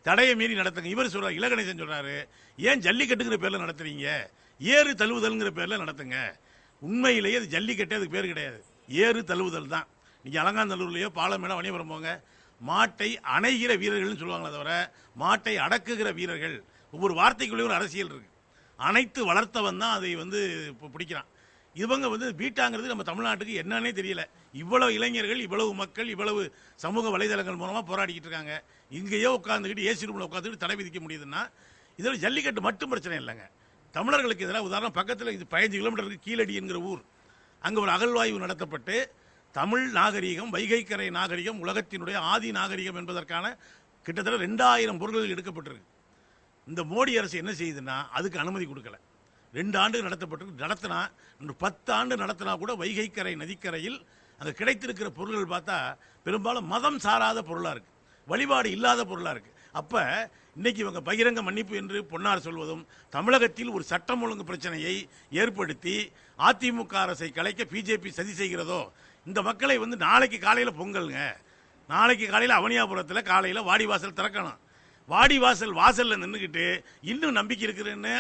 தடையை மீறி நடத்துங்க. இவர் சொல்கிறார், இலகணேசன் சொல்கிறாரு, ஏன் ஜல்லிக்கட்டுங்கிற பேரில் நடத்துறீங்க, ஏறு தழுவுதல்ங்கிற பேரில் நடத்துங்க. உண்மையிலேயே அது ஜல்லிக்கட்டே அதுக்கு பேர் கிடையாது, ஏறு தழுவுதல் தான். நீங்கள் அலங்காநல்லூர்லையோ பாலமேடோ வணிபுரம் போங்க, மாட்டை அணைகிற வீரர்கள்னு சொல்லுவாங்களே தவிர மாட்டை அடக்குகிற வீரர்கள். ஒவ்வொரு வார்த்தைக்குள்ளேயும் ஒரு அரசியல் இருக்குது. அனைத்து வளர்த்தவன் தான் அதை வந்து இப்போ பிடிக்கிறான். இவங்க வந்து பீட்டாங்கிறது நம்ம தமிழ்நாட்டுக்கு என்னன்னே தெரியல. இவ்வளவு இளைஞர்கள், இவ்வளவு மக்கள், இவ்வளவு சமூக வலைதளங்கள் மூலமாக போராடிக்கிட்டு இருக்காங்க. இங்கேயோ உட்காந்துக்கிட்டு ஏசி ரூமில் உட்காந்துக்கிட்டு தடை விதிக்க முடியுதுன்னா இதில் ஜல்லிக்கட்டு மட்டும் பிரச்சனை இல்லைங்க. தமிழர்களுக்கு எதிராக உதாரணம் பக்கத்தில் இது 15 கிலோமீட்டருக்கு கீழடி என்கிற ஊர், அங்கே ஒரு அகழ்வாய்வு நடத்தப்பட்டு தமிழ் நாகரிகம், வைகைக்கரை நாகரிகம் உலகத்தினுடைய ஆதி நாகரிகம் என்பதற்கான கிட்டத்தட்ட 2000 பொருட்கள் எடுக்கப்பட்டிருக்கு. இந்த மோடி அரசு என்ன செய்யுதுன்னா அதுக்கு அனுமதி கொடுக்கல. 2 ஆண்டு நடத்தப்பட்டிருக்கு. நடத்தினா 10 ஆண்டு நடத்தினா கூட வைகைக்கரை நதிக்கரையில் அங்கே கிடைத்திருக்கிற பொருள்கள் பார்த்தா பெரும்பாலும் மதம் சாராத பொருளாக இருக்குது, வழிபாடு இல்லாத பொருளாக இருக்குது. அப்போ இன்னைக்கு இவங்க பகிரங்க மன்னிப்பு என்று பொன்னார் சொல்வதும், தமிழகத்தில் ஒரு சட்டம் ஒழுங்கு பிரச்சனையை ஏற்படுத்தி அதிமுக அரசை கலைக்க பிஜேபி சதி செய்கிறதோ, இந்த மக்களை வந்து நாளைக்கு காலையில் பொங்கலுங்க, நாளைக்கு காலையில் அவனியாபுரத்தில் காலையில் வாடிவாசல் திறக்கணும். வாடிவாசல் வாசலில் நின்றுக்கிட்டு இன்னும் நம்பிக்கை இருக்கிறேன்னு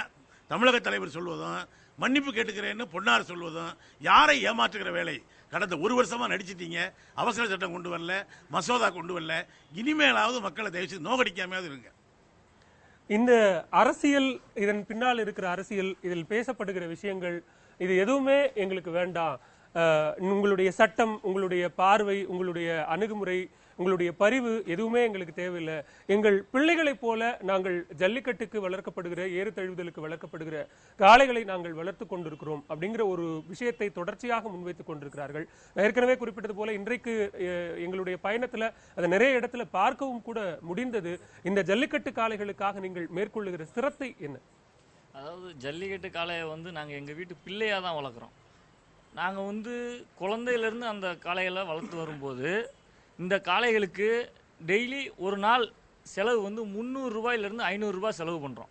தமிழக தலைவர் சொல்வதும், மன்னிப்பு கேட்டுக்கிறேன்னு பொன்னார் சொல்வதும் யாரை ஏமாற்றுகிற வேலை? கடந்த 1 வருஷமா நடிச்சிட்டீங்க. அவசர சட்டம் கொண்டு வரல, மசோதா கொண்டு வரல. இனிமேலாவது மக்களை தயவுசெய்து நோகடிக்காமையாவது இருங்க. இந்த அரசியல், இதன் பின்னால் இருக்கிற அரசியல், இதில் பேசப்படுகிற விஷயங்கள், இது எதுவுமே எங்களுக்கு வேண்டாம். உங்களுடைய சட்டம், உங்களுடைய பார்வை, உங்களுடைய அணுகுமுறை, உங்களுடைய பரிவு எதுவுமே எங்களுக்கு தேவையில்லை. எங்கள் பிள்ளைகளைப் போல நாங்கள் ஜல்லிக்கட்டுக்கு வளர்க்கப்படுகிற, ஏறு தழுவுதலுக்கு வளர்க்கப்படுகிற காளைகளை நாங்கள் வளர்த்து கொண்டிருக்கிறோம் அப்படிங்கிற ஒரு விஷயத்தை தொடர்ச்சியாக முன்வைத்துக் கொண்டிருக்கிறார்கள். ஏற்கனவே குறிப்பிட்டது போல இன்றைக்கு எங்களுடைய பயணத்தில் அதை நிறைய இடத்துல பார்க்கவும் கூட முடிந்தது. இந்த ஜல்லிக்கட்டு காளைகளுக்காக நீங்கள் மேற்கொள்ளுகிற சிரத்தை என்ன? அதாவது ஜல்லிக்கட்டு காளையை வந்து நாங்கள் எங்கள் வீட்டு பிள்ளையாக தான் வளர்க்குறோம். நாங்கள் வந்து குழந்தையிலேருந்து அந்த காளைகளை வளர்த்து வரும்போது இந்த காளைகளுக்கு டெய்லி ஒரு நாள் செலவு வந்து 300 ரூபாயிலிருந்து 500 ரூபாய் செலவு பண்ணுறோம்.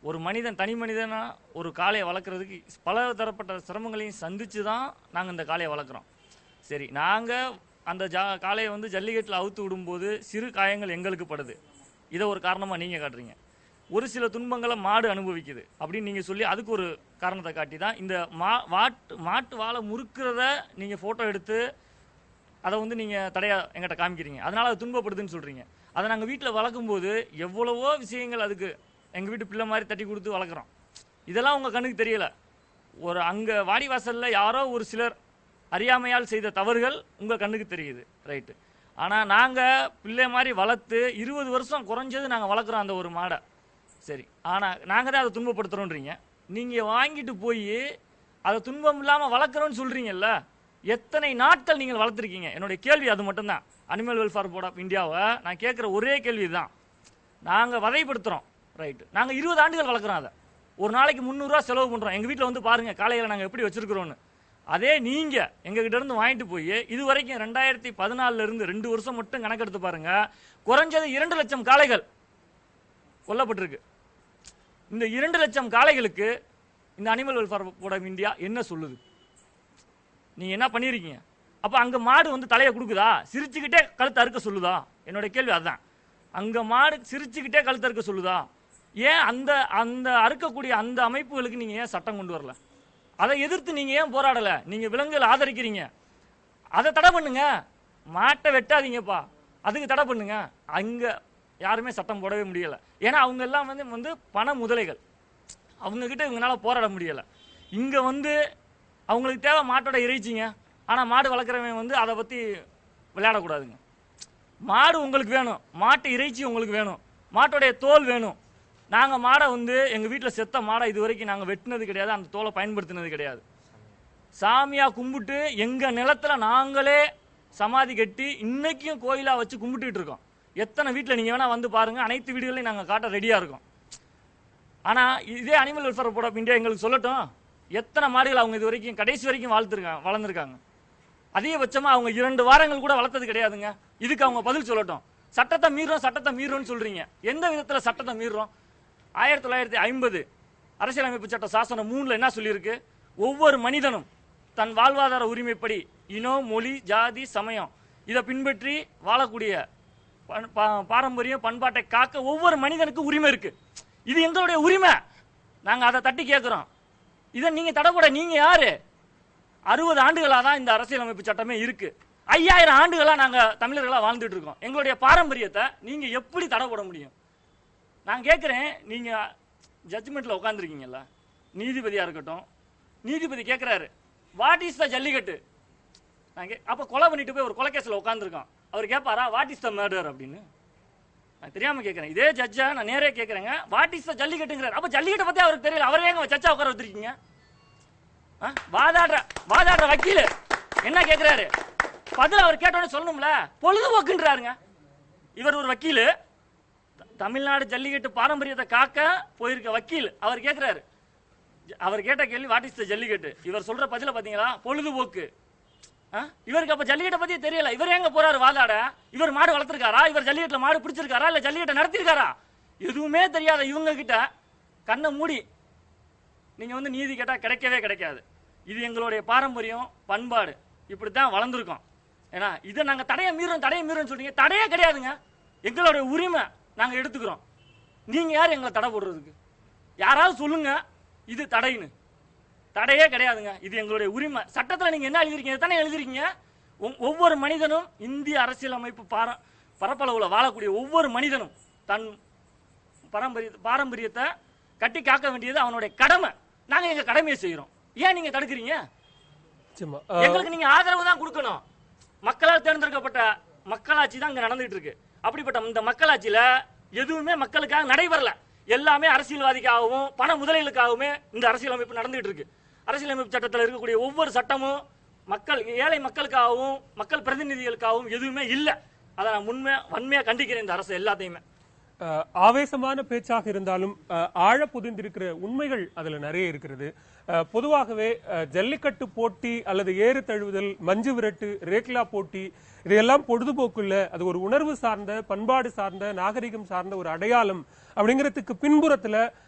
ஒரு மனிதன், தனி மனிதனாக ஒரு காளையை வளர்க்குறதுக்கு பல தரப்பட்ட சிரமங்களையும் சந்தித்து தான் நாங்கள் இந்த காளையை வளர்க்குறோம். சரி, நாங்கள் அந்த காளையை வந்து ஜல்லிக்கட்டில் அவுத்து விடும்போது சிறு காயங்கள் எங்களுக்கு படுது. இதை ஒரு காரணமாக நீங்கள் காட்டுறீங்க. ஒரு சில துன்பங்களை மாடு அனுபவிக்குது அப்படின்னு நீங்கள் சொல்லி அதுக்கு ஒரு காரணத்தை காட்டி தான் இந்த மாட்டு வாழை முறுக்கிறத நீங்கள் ஃபோட்டோ எடுத்து அதை வந்து நீங்கள் தடையாக எங்கிட்ட காமிக்கிறீங்க. அதனால் அது துன்பப்படுதுன்னு சொல்கிறீங்க. அதை நாங்கள் வீட்டில் வளர்க்கும்போது எவ்வளவோ விஷயங்கள் அதுக்கு எங்கள் வீட்டு பிள்ளை மாதிரி தட்டி கொடுத்து வளர்க்குறோம். இதெல்லாம் உங்கள் கண்ணுக்கு தெரியலை. ஒரு அங்கே வாடிவாசலில் யாரோ ஒரு சிலர் அறியாமையால் செய்த தவறுகள் உங்கள் கண்ணுக்கு தெரியுது, ரைட்டு. ஆனால் நாங்கள் பிள்ளை மாதிரி வளர்த்து 20 வருஷம் குறைஞ்சது நாங்கள் வளர்க்குறோம் அந்த ஒரு மாடை. சரி, ஆனால் நாங்கள் தான் அதை துன்பப்படுத்துகிறோன்றீங்க. நீங்கள் வாங்கிட்டு போய் அதை துன்பம் இல்லாமல் வளர்க்குறோன்னு சொல்கிறீங்கல்ல, எத்தனை நாட்கள் நீங்கள் வளர்த்துருக்கீங்க? என்னுடைய கேள்வி அது மட்டும்தான். அனிமல் வெல்ஃபேர் போர்ட் ஆஃப் இந்தியாவை நான் கேட்குற ஒரே கேள்வி தான். நாங்கள் வதைப்படுத்துகிறோம், ரைட்டு. நாங்கள் 20 ஆண்டுகள் வளர்க்குறோம். அதை ஒரு நாளைக்கு 300 ரூபா செலவு பண்ணுறோம். எங்கள் வீட்டில் வந்து பாருங்கள் காலையில் நாங்கள் எப்படி வச்சுருக்கிறோன்னு. அதே நீங்கள் எங்ககிட்ட இருந்து வாங்கிட்டு போய் இது வரைக்கும் 2014 2 வருஷம் மட்டும் கணக்கெடுத்து பாருங்கள், குறைஞ்சது 2 லட்சம் காளைகள் கொல்லப்பட்டிருக்கு. இந்த 2 லட்சம் காளைகளுக்கு இந்த animal welfare board of India என்ன சொல்லுது? நீங்கள் என்ன பண்ணியிருக்கீங்க? அப்போ அங்கே மாடு வந்து தலையை கொடுக்குதா? சிரிச்சுக்கிட்டே கழுத்தை அறுக்க சொல்லுதா? என்னுடைய கேள்வி அதுதான். அங்கே மாடு சிரிச்சுக்கிட்டே கழுத்தை அறுக்க சொல்லுதா? ஏன் அந்த அந்த அறுக்கக்கூடிய அந்த அமைப்புகளுக்கு நீங்கள் ஏன் சட்டம் கொண்டு வரல? அதை எதிர்த்து நீங்கள் ஏன் போராடலை? நீங்கள் விலங்குகளை ஆதரிக்கிறீங்க, அதை தடை பண்ணுங்க. மாட்டை வெட்டாதீங்கப்பா, அதுக்கு தடை பண்ணுங்க. அங்கே யாருமே சட்டம் போடவே முடியலை. ஏன்னா அவங்க எல்லாம் வந்து பண முதலைகள். அவங்கக்கிட்ட இவங்களால போராட முடியலை. இங்கே வந்து அவங்களுக்கு தேவை மாட்டோட இறைச்சிங்க. ஆனால் மாடு வளர்க்குறவன் வந்து அதை பற்றி விளையாடக்கூடாதுங்க. மாடு உங்களுக்கு வேணும், மாட்டு இறைச்சி உங்களுக்கு வேணும், மாட்டோடைய தோல் வேணும். நாங்கள் மாடை வந்து எங்கள் வீட்டில் செத்த மாடை இது வரைக்கும் நாங்கள் வெட்டினது கிடையாது, அந்த தோலை பயன்படுத்தினது கிடையாது. சாமியாக கும்பிட்டு எங்கள் நிலத்தில் நாங்களே சமாதி கட்டி இன்றைக்கும் கோயிலாக வச்சு கும்பிட்டுக்கிட்டு இருக்கோம். எத்தனை வீட்டில் நீங்கள் வேணால் வந்து பாருங்கள், அனைத்து வீடுகளையும் நாங்கள் காட்ட ரெடியாக இருக்கோம். ஆனால் இதே animal welfare board of India எங்களுக்கு சொல்லட்டும், எத்தனை மாடுகள் அவங்க இது வரைக்கும் கடைசி வரைக்கும் வளர்ந்துருக்காங்க. அதிகபட்சமாக அவங்க 2 வாரங்கள் கூட வளர்த்தது கிடையாதுங்க. இதுக்கு அவங்க பதில் சொல்லட்டும். சட்டத்தை மீறோம்னு சொல்கிறீங்க. எந்த விதத்தில் சட்டத்தை மீறுறோம்? 1950 அரசியலமைப்பு சட்ட சாசனம் 3ல் என்ன சொல்லியிருக்கு? ஒவ்வொரு மனிதனும் தன் வாழ்வாதார உரிமைப்படி இனம், மொழி, ஜாதி, சமயம் இதை பின்பற்றி வாழக்கூடிய பாரம்பரியம், பண்பாட்டை காக்க ஒவ்வொரு மனிதனுக்கும் உரிமை இருக்கு. இது எங்களுடைய உரிமை. நாங்கள் அதை தட்டி கேட்குறோம். இதை நீங்கள் தடை போட நீங்கள் யாரு? 60 ஆண்டுகளாக தான் இந்த அரசியலமைப்பு சட்டமே இருக்கு. 5000 ஆண்டுகளாக நாங்கள் தமிழர்களாக வாழ்ந்துட்டு இருக்கோம். எங்களுடைய பாரம்பரியத்தை நீங்கள் எப்படி தடை போட முடியும்? நான் கேட்குறேன், நீங்கள் ஜட்ஜ்மெண்ட்டில் உட்காந்துருக்கீங்கல்ல, நீதிபதியாக இருக்கட்டும், நீதிபதி கேட்குறாரு, வாட் இஸ் த ஜல்லிக்கட்டு? அப்ப கொலை பண்ணிட்டு போய் ஒரு கொலை கேஸ்ல உட்காந்துருக்கான், அவர் கேட்பாரா வாட் இஸ் த மர்டர் அப்படின்னு? நான் தெரியாம கேட்கறேன், இதே ஜட்ஜா நான் நேரே கேட்கறேங்க, வாட் இஸ் த ஜல்லிக்கட்டுங்கிறார். அப்ப ஜல்லிக்கட்டை பத்தி அவருக்கு தெரியல, அவரே எங்க ஜட்ஜா உட்கார வச்சிருக்கீங்க? வாதாடுற வக்கீல் என்ன கேட்கிறாரு, பதில் அவர் கேட்டோன்னு சொல்லணும்ல, பொழுதுபோக்குன்றாருங்க. இவர் ஒரு வக்கீல், தமிழ்நாடு ஜல்லிக்கட்டு பாரம்பரியத்தை காக்க போயிருக்க வக்கீல், அவர் கேட்கிறாரு, அவர் கேட்ட கேள்வி வாட் இஸ் த ஜல்லிக்கட்டு, இவர் சொல்ற பதில பாத்தீங்களா, பொழுதுபோக்கு. இவருக்கு அப்ப ஜல்லிக்கட்டை பத்தி தெரியல, இவர் எங்க போறாரு வாதாட? இவர் மாடு வளர்த்திருக்காரா, இவர் ஜல்லிக்கட்டுல மாடு பிடிச்சிருக்காரா, இல்ல ஜல்லிக்கட்டை நடத்திருக்காரா? எதுவுமே தெரியாத இவங்க கிட்ட கண்ணை மூடி நீங்க வந்து நீதி கேட்டா கிடைக்கவே கிடைக்காது. இது எங்களுடைய பாரம்பரியம், பண்பாடு, இப்படித்தான் வளர்ந்துருக்கோம். ஏன்னா இதை நாங்க தடைய மீறோம் சொல்றீங்க, தடையே கிடையாதுங்க, எங்களுடைய உரிமை நாங்க எடுத்துக்கிறோம். நீங்க யார் எங்களை தடை போடுறதுக்கு? யாராவது சொல்லுங்க இது தடைன்னு. தடையே கிடையாதுங்க, இது எங்களுடைய உரிமை. சட்டத்தில் நீங்க என்ன எழுதிருக்கீங்க தானே எழுதிருக்கீங்க. ஒவ்வொரு மனிதனும் இந்திய அரசியலமைப்பு பரப்பளவுல வாழக்கூடிய ஒவ்வொரு மனிதனும் தன் பாரம்பரியத்தை கட்டி காக்க வேண்டியது அவனுடைய கடமை. நாங்க எங்க கடமையை செய்யறோம், ஏன் நீங்க தடுக்கிறீங்க? எங்களுக்கு நீங்க ஆதரவு தான் கொடுக்கணும். மக்களால் தேர்ந்தெடுக்கப்பட்ட மக்களாட்சி தான் இங்க நடந்துட்டு இருக்கு. அப்படிப்பட்ட இந்த மக்களாட்சியில எதுவுமே மக்களுக்காக நடைபெறல, எல்லாமே அரசியல்வாதிக்காகவும் பண முதலீடுக்காகவுமே இந்த அரசியலமைப்பு நடந்துட்டு இருக்கு. அரசியலமைப்பு சட்டத்தில் இருக்கக்கூடிய ஒவ்வொரு சட்டமும் ஏழை மக்களுக்காகவும் மக்கள் பிரதிநிதிகளுக்காகவும் எதுவுமே இல்லை. அதை நான் வன்மையா கண்டிக்கிறேன் இந்த அரசு எல்லாத்தையுமே. ஆவேசமான பேச்சாக இருந்தாலும் ஆழ புதிந்திருக்கிற உண்மைகள் அதுல நிறைய இருக்கிறது. பொதுவாகவே ஜல்லிக்கட்டு போட்டி அல்லது ஏறு தழுவுதல், மஞ்சு விரட்டு, ரேக்லா போட்டி, இதையெல்லாம் பொழுதுபோக்கு இல்ல, அது ஒரு உணர்வு சார்ந்த, பண்பாடு சார்ந்த, நாகரிகம் சார்ந்த ஒரு அடையாளம் அப்படிங்கிறதுக்கு பின்புறத்துல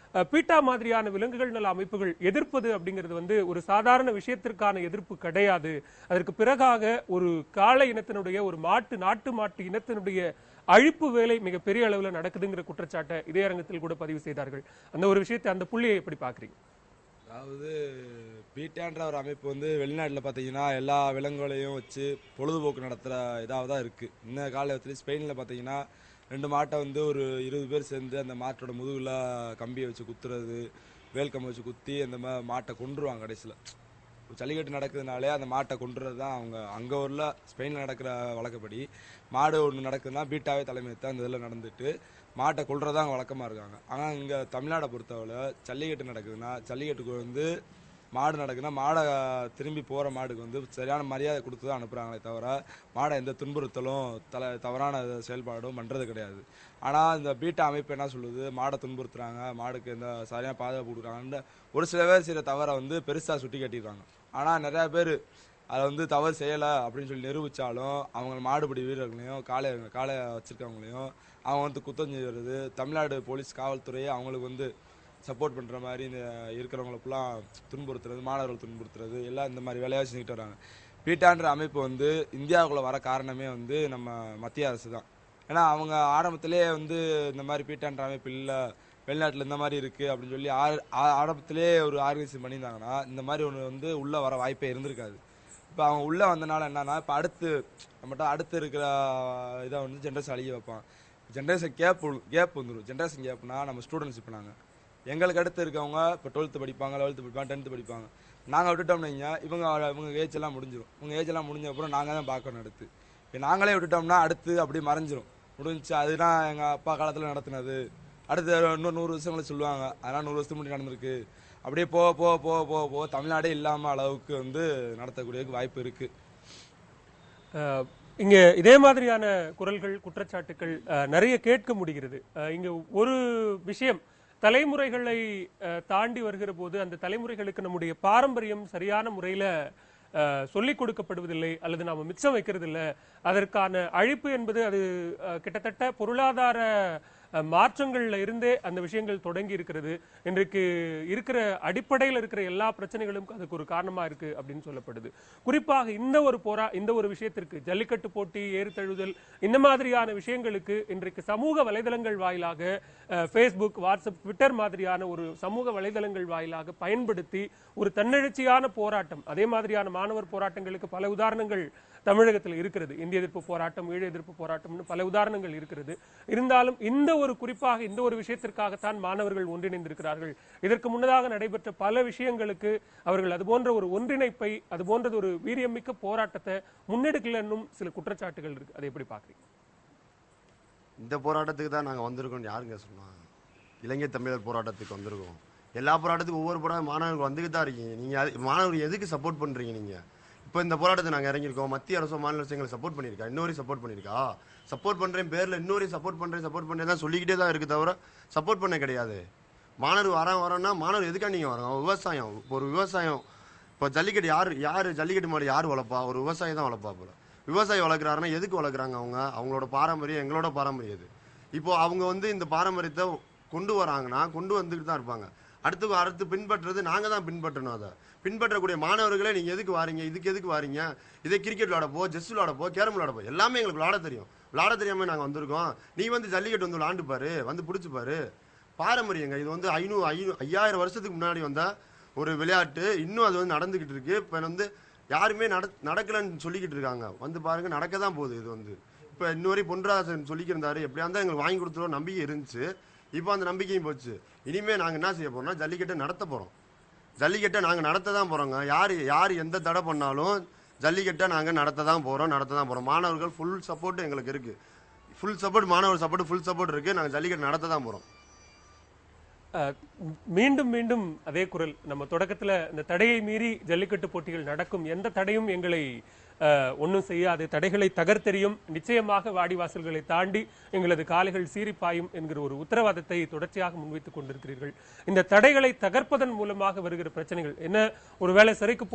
பீட்டா மாதிரியான விலங்குகள் நல அமைப்புகள் எதிர்ப்பது அப்படிங்கிறது வந்து ஒரு சாதாரண விஷயத்திற்கான எதிர்ப்பு கிடையாது. அதற்கு பிறகாக ஒரு காளை இனத்தினுடைய, ஒரு நாட்டு மாட்டு இனத்தினுடைய அழிப்பு வேலை மிகப்பெரிய அளவில் நடக்குதுங்கிற குற்றச்சாட்டை இதே அரங்கத்தில் கூட பதிவு செய்தார்கள். அந்த ஒரு விஷயத்தை, அந்த புள்ளியை எப்படி பாக்குறீங்க? அதாவது பீட்டான்ற ஒரு அமைப்பு வந்து வெளிநாட்டில் பார்த்தீங்கன்னா எல்லா விலங்குகளையும் வச்சு பொழுதுபோக்கு நடத்துகிற இதாக தான் இருக்குது. இந்த காலத்தில் ஸ்பெயினில் பார்த்தீங்கன்னா 2 மாட்டை வந்து ஒரு 20 பேர் சேர்ந்து அந்த மாட்டோட முதுகில் கம்பியை வச்சு குத்துறது, வேல்கம்பை வச்சு குத்தி அந்த மாட்டை கொன்றுவாங்க. கடைசியில் ஜல்லிக்கட்டு நடக்குதுனாலே அந்த மாட்டை கொன்றுறது தான் அவங்க அங்கே ஊரில் ஸ்பெயினில் நடக்கிற வழக்கப்படி. மாடு ஒன்று நடக்குதுன்னா பீட்டாவே தலைமையத்தான் அந்த இதில் நடந்துட்டு மாட்டை கொள்றதா அங்கே வழக்கமாக இருக்காங்க. ஆனால் இங்கே தமிழ்நாடை பொறுத்தவரை ஜல்லிக்கட்டு நடக்குதுன்னா, ஜல்லிக்கட்டுக்கு வந்து மாடு நடக்குதுன்னா மாடை திரும்பி போகிற மாடுக்கு வந்து சரியான மரியாதை கொடுத்து தான் அனுப்புகிறாங்களே தவிர மாடை எந்த துன்புறுத்தலும் தவறான செயல்பாடும் பண்ணுறது கிடையாது. ஆனால் இந்த பீட்டா அமைப்பு என்ன சொல்லுது, மாடை துன்புறுத்துறாங்க, மாடுக்கு எந்த சரியான பாதுகாப்பு கொடுக்குறாங்கன்னு ஒரு சில பேர் சில தவறை வந்து பெருசாக சுட்டி காட்டிடுறாங்க. ஆனால் நிறையா பேர் அதை வந்து தவறு செய்யலை அப்படின்னு சொல்லி நிரூபித்தாலும் அவங்க மாடுபிடி வீரர்களையும் காளை வச்சுருக்கவங்களையும் அவங்க வந்து குத்தம் செய்கிறது, தமிழ்நாடு போலீஸ் காவல்துறையை அவங்களுக்கு வந்து சப்போர்ட் பண்ணுற மாதிரி இந்த இருக்கிறவங்களுக்குலாம் துன்புறுத்துறது, மாணவர்கள் துன்புறுத்துறது எல்லாம் இந்த மாதிரி வேலையாக செஞ்சுக்கிட்டு வராங்க. பீட்டான்ற அமைப்பு வந்து இந்தியாவுக்குள்ளே வர காரணமே வந்து நம்ம மத்திய அரசு தான். ஏன்னா அவங்க ஆரம்பத்திலே வந்து இந்த மாதிரி பீட்டான்ற அமைப்பு இல்லை, வெளிநாட்டில் இந்த மாதிரி இருக்குது அப்படின்னு சொல்லி ஆரம்பத்திலே ஒரு ஆர்கனைசேஷன் பண்ணியிருந்தாங்கன்னா இந்த மாதிரி ஒன்று வந்து உள்ளே வர வாய்ப்பே இருந்திருக்காது. இப்போ அவங்க உள்ளே வந்தனால என்னன்னா, இப்போ அடுத்து இருக்கிற இதை வந்து ஜென்ரேஷன் அழிய வைப்பான். ஜென்ரேஷன் கேப் வந்துடும். ஜென்ரேஷன் கேப்னா நம்ம ஸ்டூடெண்ட்ஸ் இப்போ எங்களுக்கு அடுத்து இருக்கவங்க இப்போ 12th படிப்பாங்க, 11th படிப்பாங்க, 10th படிப்பாங்க. நாங்கள் விட்டுட்டோம்னா இவங்க ஏஜ் எல்லாம் முடிஞ்சிடும். இவங்க ஏஜ் எல்லாம் முடிஞ்ச அப்புறம் நாங்கள் தான் பார்க்கணும் அடுத்து. இப்போ நாங்களே விட்டுட்டோம்னா அடுத்து அப்படி முடிஞ்சிச்சு. அதுதான் எங்கள் அப்பா காலத்தில் நடத்துனது, அடுத்து இன்னும் 100 வருஷங்களை சொல்லுவாங்க, அதெல்லாம் 100 வருஷத்துக்கு முன்னாடி நடந்திருக்கு. அப்படியே போக தமிழ்நாடே இல்லாமல் அளவுக்கு வந்து நடத்தக்கூடிய வாய்ப்பு இருக்குது. இங்க இதே மாதிரியான குரல்கள், குற்றச்சாட்டுகள் நிறைய கேட்க முடிகிறது. இங்க ஒரு விஷயம், தலைமுறைகளை தாண்டி வருகிற போது அந்த தலைமுறைகளுக்கு நம்முடைய பாரம்பரியம் சரியான முறையில சொல்லிக் கொடுக்கப்படுவதில்லை அல்லது நாம மிச்சம் வைக்கிறது இல்லை. அதற்கான அழிப்பு என்பது அது கிட்டத்தட்ட பொருளாதார மாற்றங்கள்ல இருந்தே அந்த விஷயங்கள் தொடங்கி இருக்கிறது. இன்றைக்கு இருக்கிற அடிப்படையில் இருக்கிற எல்லா பிரச்சனைகளும் அதுக்கு ஒரு காரணமா இருக்கு அப்படின்னு சொல்லப்படுது. குறிப்பாக இந்த ஒரு விஷயத்திற்கு, ஜல்லிக்கட்டு போட்டி, ஏறு தழுவுதல், இந்த மாதிரியான விஷயங்களுக்கு இன்றைக்கு சமூக வலைதளங்கள் வாயிலாக, ஃபேஸ்புக், வாட்ஸ்அப், ட்விட்டர் மாதிரியான ஒரு சமூக வலைதளங்கள் வாயிலாக பயன்படுத்தி ஒரு தன்னெழுச்சியான போராட்டம், அதே மாதிரியான மாணவர் போராட்டங்களுக்கு பல உதாரணங்கள் தமிழகத்தில் இருக்கிறது. இந்திய எதிர்ப்பு போராட்டம், ஈழ எதிர்ப்பு போராட்டம்னு பல உதாரணங்கள் இருக்கிறது. இருந்தாலும் இந்த ஒரு குறிப்பாக இந்த ஒரு விஷயத்திற்காகத்தான் மாணவர்கள் ஒன்றிணைந்திருக்கிறார்கள். இதற்கு முன்னதாக நடைபெற்ற பல விஷயங்களுக்கு அவர்கள் அதுபோன்ற ஒரு ஒன்றிணைப்பை, அதுபோன்றது ஒரு வீரியமிக்க போராட்டத்தை முன்னெடுக்கலன்னும் சில குற்றச்சாட்டுகள் இருக்கு. அதை எப்படி பாக்குறீங்க? இந்த போராட்டத்துக்கு தான் நாங்கள் வந்திருக்கோம். யாருங்க சொன்னாங்க? இலங்கை தமிழர் போராட்டத்துக்கு வந்திருக்கோம். எல்லா போராட்டத்துக்கும் ஒவ்வொரு போராட்டம் மாணவர்கள் வந்துட்டு தான் இருக்கீங்க. நீங்கள் மாணவர்கள் எதுக்கு சப்போர்ட் பண்ணுறீங்க? நீங்கள் இப்போ இந்த போராட்டத்தை நாங்கள் இறங்கியிருக்கோம். மத்திய அரசோ மாநில அரசு எங்களை சப்போர்ட் பண்ணியிருக்கா? இன்னொரு சப்போர்ட் பண்ணியிருக்கா? சப்போர்ட் பண்ணுறேன் பேரில் இன்னொரு சப்போர்ட் பண்ணுறேன் தான் சொல்லிக்கிட்டே தான் இருக்குது தவிர சப்போர்ட் பண்ண கிடையாது. மாணவர் வரோன்னா மாணவர் எதுக்காக நீங்கள் வரோம்? விவசாயம். ஒரு விவசாயம் இப்போ ஜல்லிக்கட்டு யார் ஜல்லிக்கட்டு மாடு யார் வளர்ப்பா? ஒரு விவசாயி தான் வளர்ப்பா. போல விவசாயி வளர்க்குறாருன்னா எதுக்கு வளர்க்குறாங்க? அவங்களோட பாரம்பரியம் எங்களோட பாரம்பரியம் இது. இப்போ அவங்க இந்த பாரம்பரியத்தை கொண்டு வராங்கன்னா கொண்டு வந்துக்கிட்டு தான் இருப்பாங்க. அடுத்து பின்பற்றுறது நாங்கள் தான் பின்பற்றணும். அதை பின்பற்றக்கூடிய மாணவர்களே நீங்கள் எதுக்கு வாரீங்க? இதுக்கு எதுக்கு வாரீங்க? இதே கிரிக்கெட் விளாடப்போ, செஸ் விளாடப்போ, கேரம் விளாடப்போ எல்லாமே எங்களுக்கு விளாட தெரியும். விளாட தெரியாமல் நாங்கள் வந்திருக்கோம். நீ ஜல்லிக்கட்டு விளாண்டுப்பாரு, பிடிச்சிப்பாரு. பாரம்பரியங்க இது. 5000 வருஷத்துக்கு முன்னாடி வந்த ஒரு விளையாட்டு. இன்னும் அது நடந்துக்கிட்டு இருக்கு. இப்போ யாருமே நடக்கலன்னு சொல்லிக்கிட்டு இருக்காங்க. பாருங்க, நடக்க தான் போகுது. இது இப்போ இன்னொரு பொன்ராசன் சொல்லிக்கிருந்தாரு, எப்படியா இருந்தால் எங்களுக்கு வாங்கி கொடுத்துருவோம் நம்பிக்கை இருந்துச்சு. இப்போ அந்த நம்பிக்கையும் போச்சு. இனிமேல் நாங்கள் என்ன செய்ய போறோம்னா ஜல்லிக்கட்டை நடத்த போகிறோம். ஜல்லிக்கட்டை நாங்கள் நடத்த தான் போகிறோங்க. யார் எந்த தடை பண்ணாலும் ஜல்லிக்கட்டை நாங்கள் நடத்த தான் போகிறோம். மாணவர்கள் ஃபுல் சப்போர்ட் எங்களுக்கு இருக்குது. ஃபுல் சப்போர்ட், மாணவர் சப்போர்ட், ஃபுல் சப்போர்ட் இருக்குது. நாங்கள் ஜல்லிக்கட்டு நடத்த தான் போகிறோம். மீண்டும் மீண்டும் அதே குரல். நம்ம தொடக்கத்தில் இந்த தடையை மீறி ஜல்லிக்கட்டு போட்டிகள் நடக்கும், எந்த தடையும் எங்களை ஒன்றும் செய்யாது, தடைகளை தகர்த்தெறியும், நிச்சயமாக வாடிவாசல்களை தாண்டி எங்களது காலைகள் சீரிப்பாயும் என்கிற ஒரு உத்தரவாதத்தை தொடர்ச்சியாக முன்வைத்துக் கொண்டிருக்கிறீர்கள். இந்த தடைகளை தகர்ப்பதன் மூலமாக வருகிற பிரச்சனைகள் என்ன? ஒருவேளை சிறைக்கு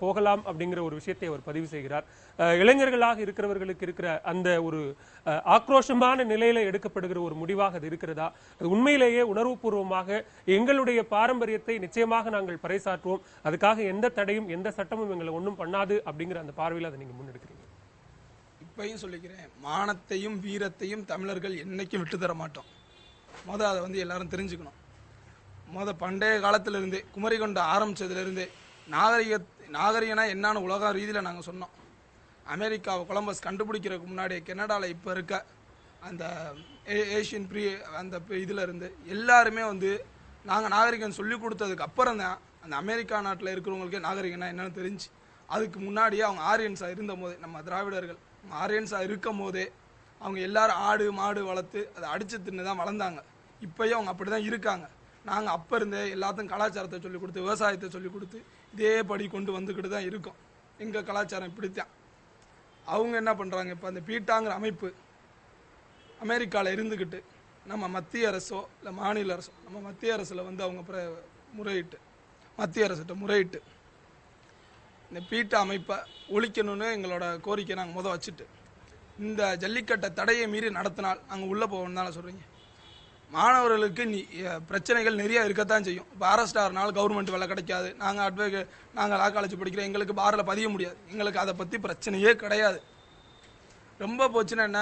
போகலாம் அப்படிங்கிற ஒரு விஷயத்தை அவர் பதிவு செய்கிறார். இளைஞர்களாக இருக்கிறவர்களுக்கு இருக்கிற அந்த ஒரு ஆக்ரோஷமான நிலையில எடுக்கப்படுகிற ஒரு முடிவாக அது இருக்கிறதா? அது உண்மையிலேயே உணர்வுபூர்வமாக எங்களுடைய பாரம்பரியத்தை நிச்சயமாக நாங்கள் பறைசாற்றுவோம், அதுக்காக எந்த தடையும் எந்த சட்டமும் எங்களை ஒன்றும் பண்ணாது அப்படிங்கிற அந்த பார்வையில் அதை நீங்க முன்னெடுக்கிறீங்க? இப்பையும் சொல்லிக்கிறேன், மானத்தையும் வீரத்தையும் தமிழர்கள் என்னைக்கும் விட்டு தர மாட்டோம். அதை எல்லாரும் தெரிஞ்சுக்கணும். பண்டைய காலத்திலிருந்தே குமரிகொண்ட ஆரம்பிச்சதுலேருந்தே நாகரிகனா என்னான்னு உலக ரீதியில் நாங்கள் சொன்னோம். அமெரிக்காவை கொலம்பஸ் கண்டுபிடிக்கிறதுக்கு முன்னாடி கனடாவில் இப்போ இருக்க அந்த ஏஷியன் அந்த இதில் இருந்து எல்லாருமே நாங்கள் நாகரிகம் சொல்லி கொடுத்ததுக்கு அப்புறம் தான் அந்த அமெரிக்கா நாட்டில் இருக்கிறவங்களுக்கே நாகரிகம்னா என்னென்னு தெரிஞ்சு. அதுக்கு முன்னாடியே அவங்க ஆரியன்ஸாக இருந்த போதே, நம்ம திராவிடர்கள் ஆரியன்ஸாக இருக்கும் போதே அவங்க எல்லாரும் ஆடு மாடு வளர்த்து அதை அடித்து தின்னு தான் வளர்ந்தாங்க. இப்போயும் அவங்க அப்படி தான் இருக்காங்க. நாங்கள் அப்போ இருந்தே எல்லாத்துக்கும் கலாச்சாரத்தை சொல்லிக் கொடுத்து, விவசாயத்தை சொல்லிக் கொடுத்து இதே படி கொண்டு வந்துக்கிட்டு தான் இருக்கோம். எங்கள் கலாச்சாரம் இப்படித்தான். அவங்க என்ன பண்ணுறாங்க, இப்போ அந்த பீட்டாங்கிற அமைப்பு அமெரிக்காவில் இருந்துக்கிட்டு நம்ம மத்திய அரசோ இல்லை மாநில அரசோ, நம்ம மத்திய அரசில் அவங்க மத்திய அரசிட்ட முறையிட்டு இந்த பீட்டா அமைப்பை ஒழிக்கணும்னு எங்களோட கோரிக்கை நாங்கள் வச்சுட்டு, இந்த ஜல்லிக்கட்டை தடையை மீறி நடத்தினால் நாங்கள் உள்ளே போவோம்னு தானே சொல்கிறீங்க. மாணவர்களுக்கு பிரச்சனைகள் நிறையா இருக்கத்தான் செய்யும். இப்போ அரெஸ்ட் ஆகிறனால கவர்மெண்ட் வேலை கிடைக்காது. நாங்கள் லா காலேஜ் படிக்கிறோம், எங்களுக்கு பாரில் பதிய முடியாது. எங்களுக்கு அதை பற்றி பிரச்சனையே கிடையாது. ரொம்ப போச்சுன்னா என்ன,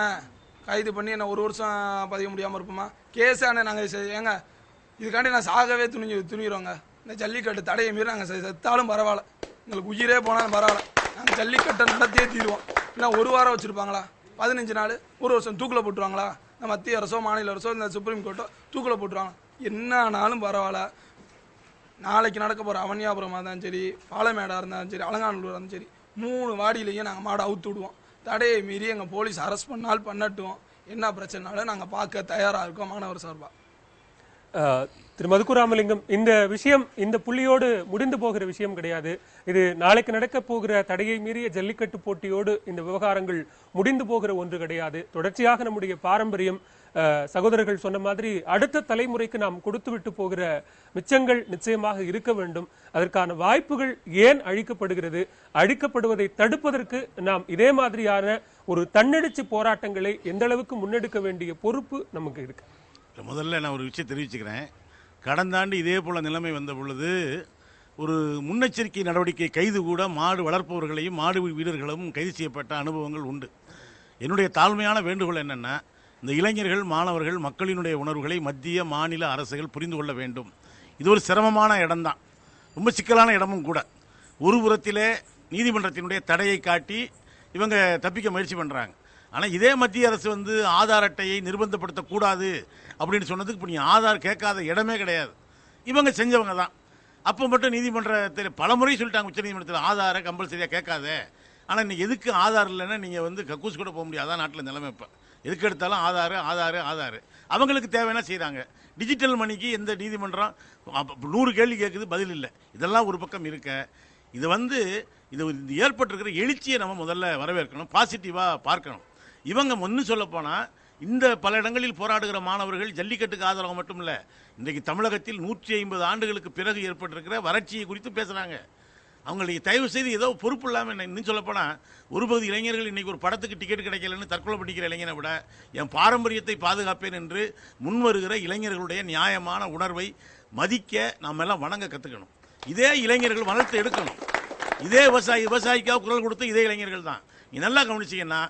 கைது பண்ணி என்ன 1 வருஷம் பதிய முடியாமல் இருப்போமா? கேஸானே நாங்கள் ஏங்க இதுக்காண்டி நான் சாகவே துணிகிறோங்க. இந்த ஜல்லிக்கட்டு தடையை மீறி நாங்கள் செத்தாலும் பரவாயில்ல, எங்களுக்கு உயிரே போனாலும் பரவாயில்ல, நாங்கள் ஜல்லிக்கட்டை நடத்தியே தீருவோம். இல்லை 1 வாரம் வச்சுருப்பாங்களா? 15 நாள் 1 வருஷம் தூக்கில் போட்டுருவாங்களா? மத்திய அரசோ மாநில அரசோ இந்த சுப்ரீம் கோர்ட்டோ தூக்கில் போட்டுருவாங்க. என்னானாலும் பரவாயில்ல. நாளைக்கு நடக்க போகிற அவனியாபுரமாக இருந்தாலும் சரி, பாலமேடாக இருந்தாலும் சரி, அலங்காநல்லூராக இருந்தாலும் சரி, 3 வாடியிலையும் நாங்கள் மாடை அவுத்து விடுவோம். தடையை மீறி எங்கள் போலீஸ் அரெஸ்ட் பண்ணாலும் பண்ணட்டும், என்ன பிரச்சனைனாலும் நாங்கள் பார்க்க தயாராக இருக்கோம் மாணவர் சார்பாக. திரு மதுக்குராமலிங்கம், இந்த விஷயம் இந்த புள்ளியோடு முடிந்து போகிற விஷயம் கிடையாது. இது நாளைக்கு நடக்க போகிற தடையை மீறிய ஜல்லிக்கட்டு போட்டியோடு இந்த விவகாரங்கள் முடிந்து போகிற ஒன்று கிடையாது. தொடர்ச்சியாக நம்முடைய பாரம்பரியம், சகோதரர்கள் சொன்ன மாதிரி அடுத்த தலைமுறைக்கு நாம் கொடுத்து விட்டு போகிற மிச்சங்கள் நிச்சயமாக இருக்க வேண்டும். அதற்கான வாய்ப்புகள் ஏன் அழிக்கப்படுகிறது? அழிக்கப்படுவதை தடுப்பதற்கு நாம் இதே மாதிரியான ஒரு தன்னெழுச்சி போராட்டங்களை எந்த அளவுக்கு முன்னெடுக்க வேண்டிய பொறுப்பு நமக்கு இருக்கு? முதல்ல நான் ஒரு விஷயம் தெரிவிச்சுக்கிறேன். கடந்த ஆண்டு இதே போல் நிலைமை வந்த பொழுது ஒரு முன்னெச்சரிக்கை நடவடிக்கை கைது கூட மாடு வளர்ப்பவர்களையும் மாடு வீரர்களும் கைது செய்யப்பட்ட அனுபவங்கள் உண்டு. என்னுடைய தாழ்மையான வேண்டுகோள் என்னென்னா, இந்த இளைஞர்கள் மாணவர்கள் மக்களினுடைய உணர்வுகளை மத்திய மாநில அரசுகள் புரிந்து கொள்ள வேண்டும். இது ஒரு சிரமமான இடம்தான், ரொம்ப சிக்கலான இடமும் கூட. ஒரு புறத்திலே நீதிமன்றத்தினுடைய தடையை காட்டி இவங்க தப்பிக்க முயற்சி பண்ணுறாங்க. ஆனால் இதே மத்திய அரசு வந்து ஆதார் அட்டையை நிர்பந்தப்படுத்தக்கூடாது அப்படின்னு சொன்னதுக்கு இப்போ நீங்கள் ஆதார் கேட்காத இடமே கிடையாது. இவங்க செஞ்சவங்க தான். அப்போ மட்டும் நீதிமன்றத்தில் பலமுறை சொல்லிட்டாங்க, உச்சநீதிமன்றத்தில் ஆதாரை கம்பல்சரியாக கேட்காத. ஆனால் இன்னைக்கு எதுக்கு ஆதார் இல்லைன்னா நீங்கள் வந்து கக்கூஸ் கூட போக முடியாது. அதான் நாட்டில் நிலைமை. இப்போ எதுக்கு எடுத்தாலும் ஆதார் அவங்களுக்கு தேவைன்னா செய்கிறாங்க. டிஜிட்டல் மணிக்கு எந்த நீதிமன்றம் 100 கேள்வி கேட்குது, பதில் இல்லை. இதெல்லாம் ஒரு பக்கம் இருக்க, இது வந்து இது ஏற்பட்டிருக்கிற எழுச்சியை நம்ம முதல்ல வரவேற்கணும், பாசிட்டிவாக பார்க்கணும். இவங்க முன்னு சொல்லப்போனால் இந்த பல இடங்களில் போராடுகிற மாணவர்கள் ஜல்லிக்கட்டுக்கு ஆதரவு மட்டும் இல்லை, இன்றைக்கு தமிழகத்தில் 150 ஆண்டுகளுக்கு பிறகு ஏற்பட்டிருக்கிற வறட்சியை குறித்து பேசுகிறாங்க. அவங்களுக்கு தயவு செய்து ஏதோ பொறுப்பு இல்லாமல் இன்னும் சொல்லப்போனால் ஒரு பகுதி இளைஞர்கள் இன்றைக்கி ஒரு படத்துக்கு டிக்கெட் கிடைக்கலன்னு தற்கொலை பண்ணிக்கிற இளைஞனை விட என் பாரம்பரியத்தை பாதுகாப்பேன் என்று முன்வருகிற இளைஞர்களுடைய நியாயமான உணர்வை மதிக்க நாம் எல்லாம் வணங்க கற்றுக்கணும். இதே இளைஞர்கள் வளர்த்து எடுக்கணும். இதே விவசாயிக்காக குரல் கொடுத்து இதே இளைஞர்கள் தான். நீ நல்லா கவனிச்சிங்கன்னா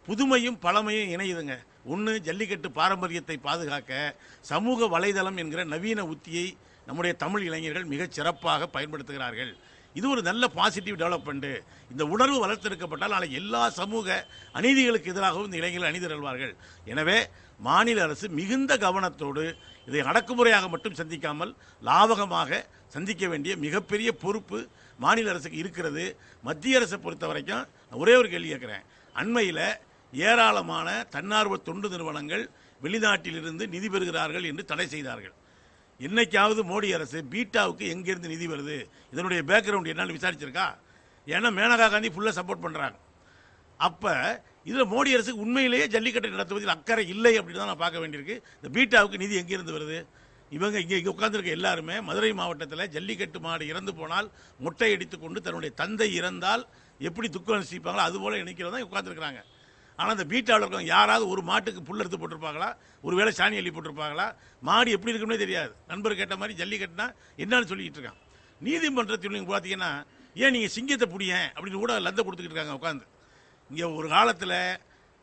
புதுமையும் பழமையும் இணையுதுங்க. ஒன்று, ஜல்லிக்கட்டு பாரம்பரியத்தை பாதுகாக்க சமூக வலைதளம் என்கிற நவீன உத்தியை நம்முடைய தமிழ் இளைஞர்கள் மிகச் சிறப்பாக பயன்படுத்துகிறார்கள். இது ஒரு நல்ல பாசிட்டிவ் டெவலப்மெண்ட்டு. இந்த உணர்வு வளர்த்தெடுக்கப்பட்டால் நாளைக்கு எல்லா சமூக அநீதிகளுக்கு எதிராகவும் இந்த இளைஞர்கள் அணிதிரள்வார்கள். எனவே மாநில அரசு மிகுந்த கவனத்தோடு இதை அடக்குமுறையாக மட்டும் சந்திக்காமல் லாபகமாக சந்திக்க வேண்டிய மிகப்பெரிய பொறுப்பு மாநில அரசுக்கு இருக்கிறது. மத்திய அரசை பொறுத்த வரைக்கும் ஒரே ஒரு கேள்வி கேட்குறேன். அண்மையில் ஏராளமான தன்னார்வ தொண்டு நிறுவனங்கள் வெளிநாட்டிலிருந்து நிதி பெறுகிறார்கள் என்று தடை செய்தார்கள். என்னைக்காவது மோடி அரசு பீட்டாவுக்கு எங்கேருந்து நிதி வருது, இதனுடைய பேக்ரவுண்ட் என்னன்னு விசாரிச்சிருக்கா? ஏன்னா மேனகா காந்தி ஃபுல்லாக சப்போர்ட் பண்ணுறாங்க. அப்போ இதில் மோடி அரசுக்கு உண்மையிலேயே ஜல்லிக்கட்டை நடத்துவதில் அக்கறை இல்லை அப்படின்னு தான் நான் பார்க்க வேண்டியிருக்கு. இந்த பீட்டாவுக்கு நிதி எங்கேருந்து வருது? இவங்க இங்கே உட்கார்ந்துருக்க எல்லாருமே மதுரை மாவட்டத்தில் ஜல்லிக்கட்டு மாடு இறந்து போனால் முட்டை அடித்து கொண்டு தன்னுடைய தந்தை இறந்தால் எப்படி துக்கம் அனுசிப்பாங்களோ அதுபோல் நினைக்கிறதா உட்காந்துருக்குறாங்க. ஆனால் அந்த பீட்டாவில் இருக்கவங்க யாராவது ஒரு மாட்டுக்கு புல் எடுத்து போட்டிருப்பாங்களா, ஒரு வேளை சாணி அள்ளி போட்டிருப்பாங்களா? மாடு எப்படி இருக்குன்னே தெரியாது. நண்பர் கேட்ட மாதிரி ஜல்லிக்கட்டுனா என்னன்னு சொல்லிக்கிட்டு இருக்கான். நீதிமன்றத்தில் நீங்கள் பார்த்தீங்கன்னா ஏன் நீங்கள் சிங்கத்தை பிடியேன் அப்படின்னு கூட லந்த கொடுத்துக்கிட்டு இருக்காங்க உட்காந்து. இங்கே ஒரு காலத்தில்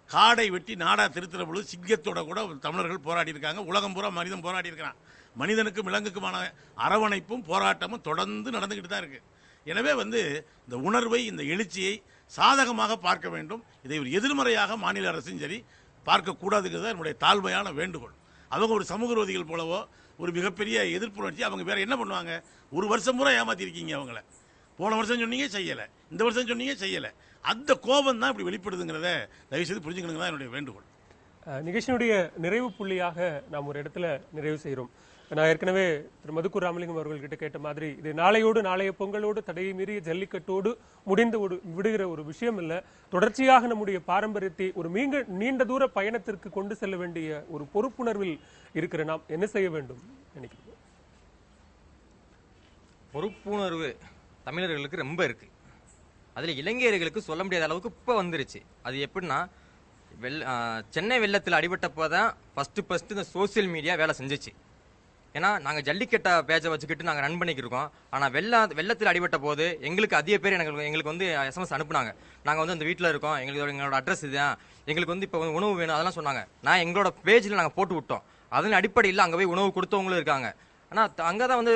காடை வெட்டி நாடா திருத்துற பொழுது சிங்கத்தோட கூட தமிழர்கள் போராடி இருக்காங்க. உலகம் பூரா மனிதன் போராடி இருக்கிறான். மனிதனுக்கும் விலங்குக்குமான அரவணைப்பும் போராட்டமும் தொடர்ந்து நடந்துக்கிட்டு தான் இருக்குது. எனவே இந்த உணர்வை, இந்த எழுச்சியை சாதகமாக பார்க்க வேண்டும். இதை ஒரு எதிர்மறையாக மாநில அரசும் சரி பார்க்கக்கூடாதுங்கிறது என்னுடைய தாழ்மையான வேண்டுகோள். அவங்க ஒரு சமூக விரோதிகள் போலவோ ஒரு மிகப்பெரிய எதிர்ப்புணர்ச்சி அவங்க வேற என்ன பண்ணுவாங்க? ஒரு வருஷம் பூரா ஏமாத்திருக்கீங்க அவங்கள. போன வருஷம் சொன்னீங்க செய்யலை, இந்த வருஷம் சொன்னீங்க செய்யலை. அந்த கோபம் தான் இப்படி வெளிப்படுதுங்கிறத தயவுசெய்து புரிஞ்சுக்கணுங்க தான் என்னுடைய வேண்டுகோள். நிகழ்ச்சியினுடைய நிறைவு புள்ளியாக நாம் ஒரு இடத்துல நிறைவு செய்கிறோம். நான் ஏற்கனவே திரு மதுக்கூர் ராமலிங்கம் அவர்கள்கிட்ட கேட்ட மாதிரி இது நாளைய பொங்கலோடு தடையை மீறிய ஜல்லிக்கட்டோடு முடிந்து விடுகிற ஒரு விஷயம் இல்லை. தொடர்ச்சியாக நம்முடைய பாரம்பரியத்தை ஒரு நீண்ட தூர பயணத்திற்கு கொண்டு செல்ல வேண்டிய ஒரு பொறுப்புணர்வில் இருக்கிற நாம் என்ன செய்ய வேண்டும் நினைக்கிறோம்? பொறுப்புணர்வு தமிழர்களுக்கு ரொம்ப இருக்கு. அதில் இளைஞர்களுக்கு சொல்ல முடியாத அளவுக்கு இப்போ வந்துருச்சு. அது எப்படின்னா சென்னை வெள்ளத்தில் அடிபட்டப்போ தான் ஃபஸ்ட்டு இந்த சோசியல் மீடியா வேலை செஞ்சிச்சு. ஏன்னா நாங்கள் ஜல்லிக்கட்டை பேஜை வச்சுக்கிட்டு நாங்கள் ரன் பண்ணிக்கிருக்கோம். ஆனால் வெள்ளத்தில் அடிபட்ட போது எங்களுக்கு அதிக பேர் எங்களுக்கு எஸ்எம்எஸ் அனுப்புனாங்க. நாங்கள் அந்த வீட்டில் இருக்கோம், எங்களோட அட்ரஸ் இதுதான், எங்களுக்கு இப்போ உணவு வேணும் அதெல்லாம் சொன்னாங்க. நான் எங்களோட பேஜில் நாங்கள் போட்டு விட்டோம். அதன் அடிப்படையில் அங்கே போய் உணவு கொடுத்தவங்களும் இருக்காங்க. ஆனால் அங்கே தான்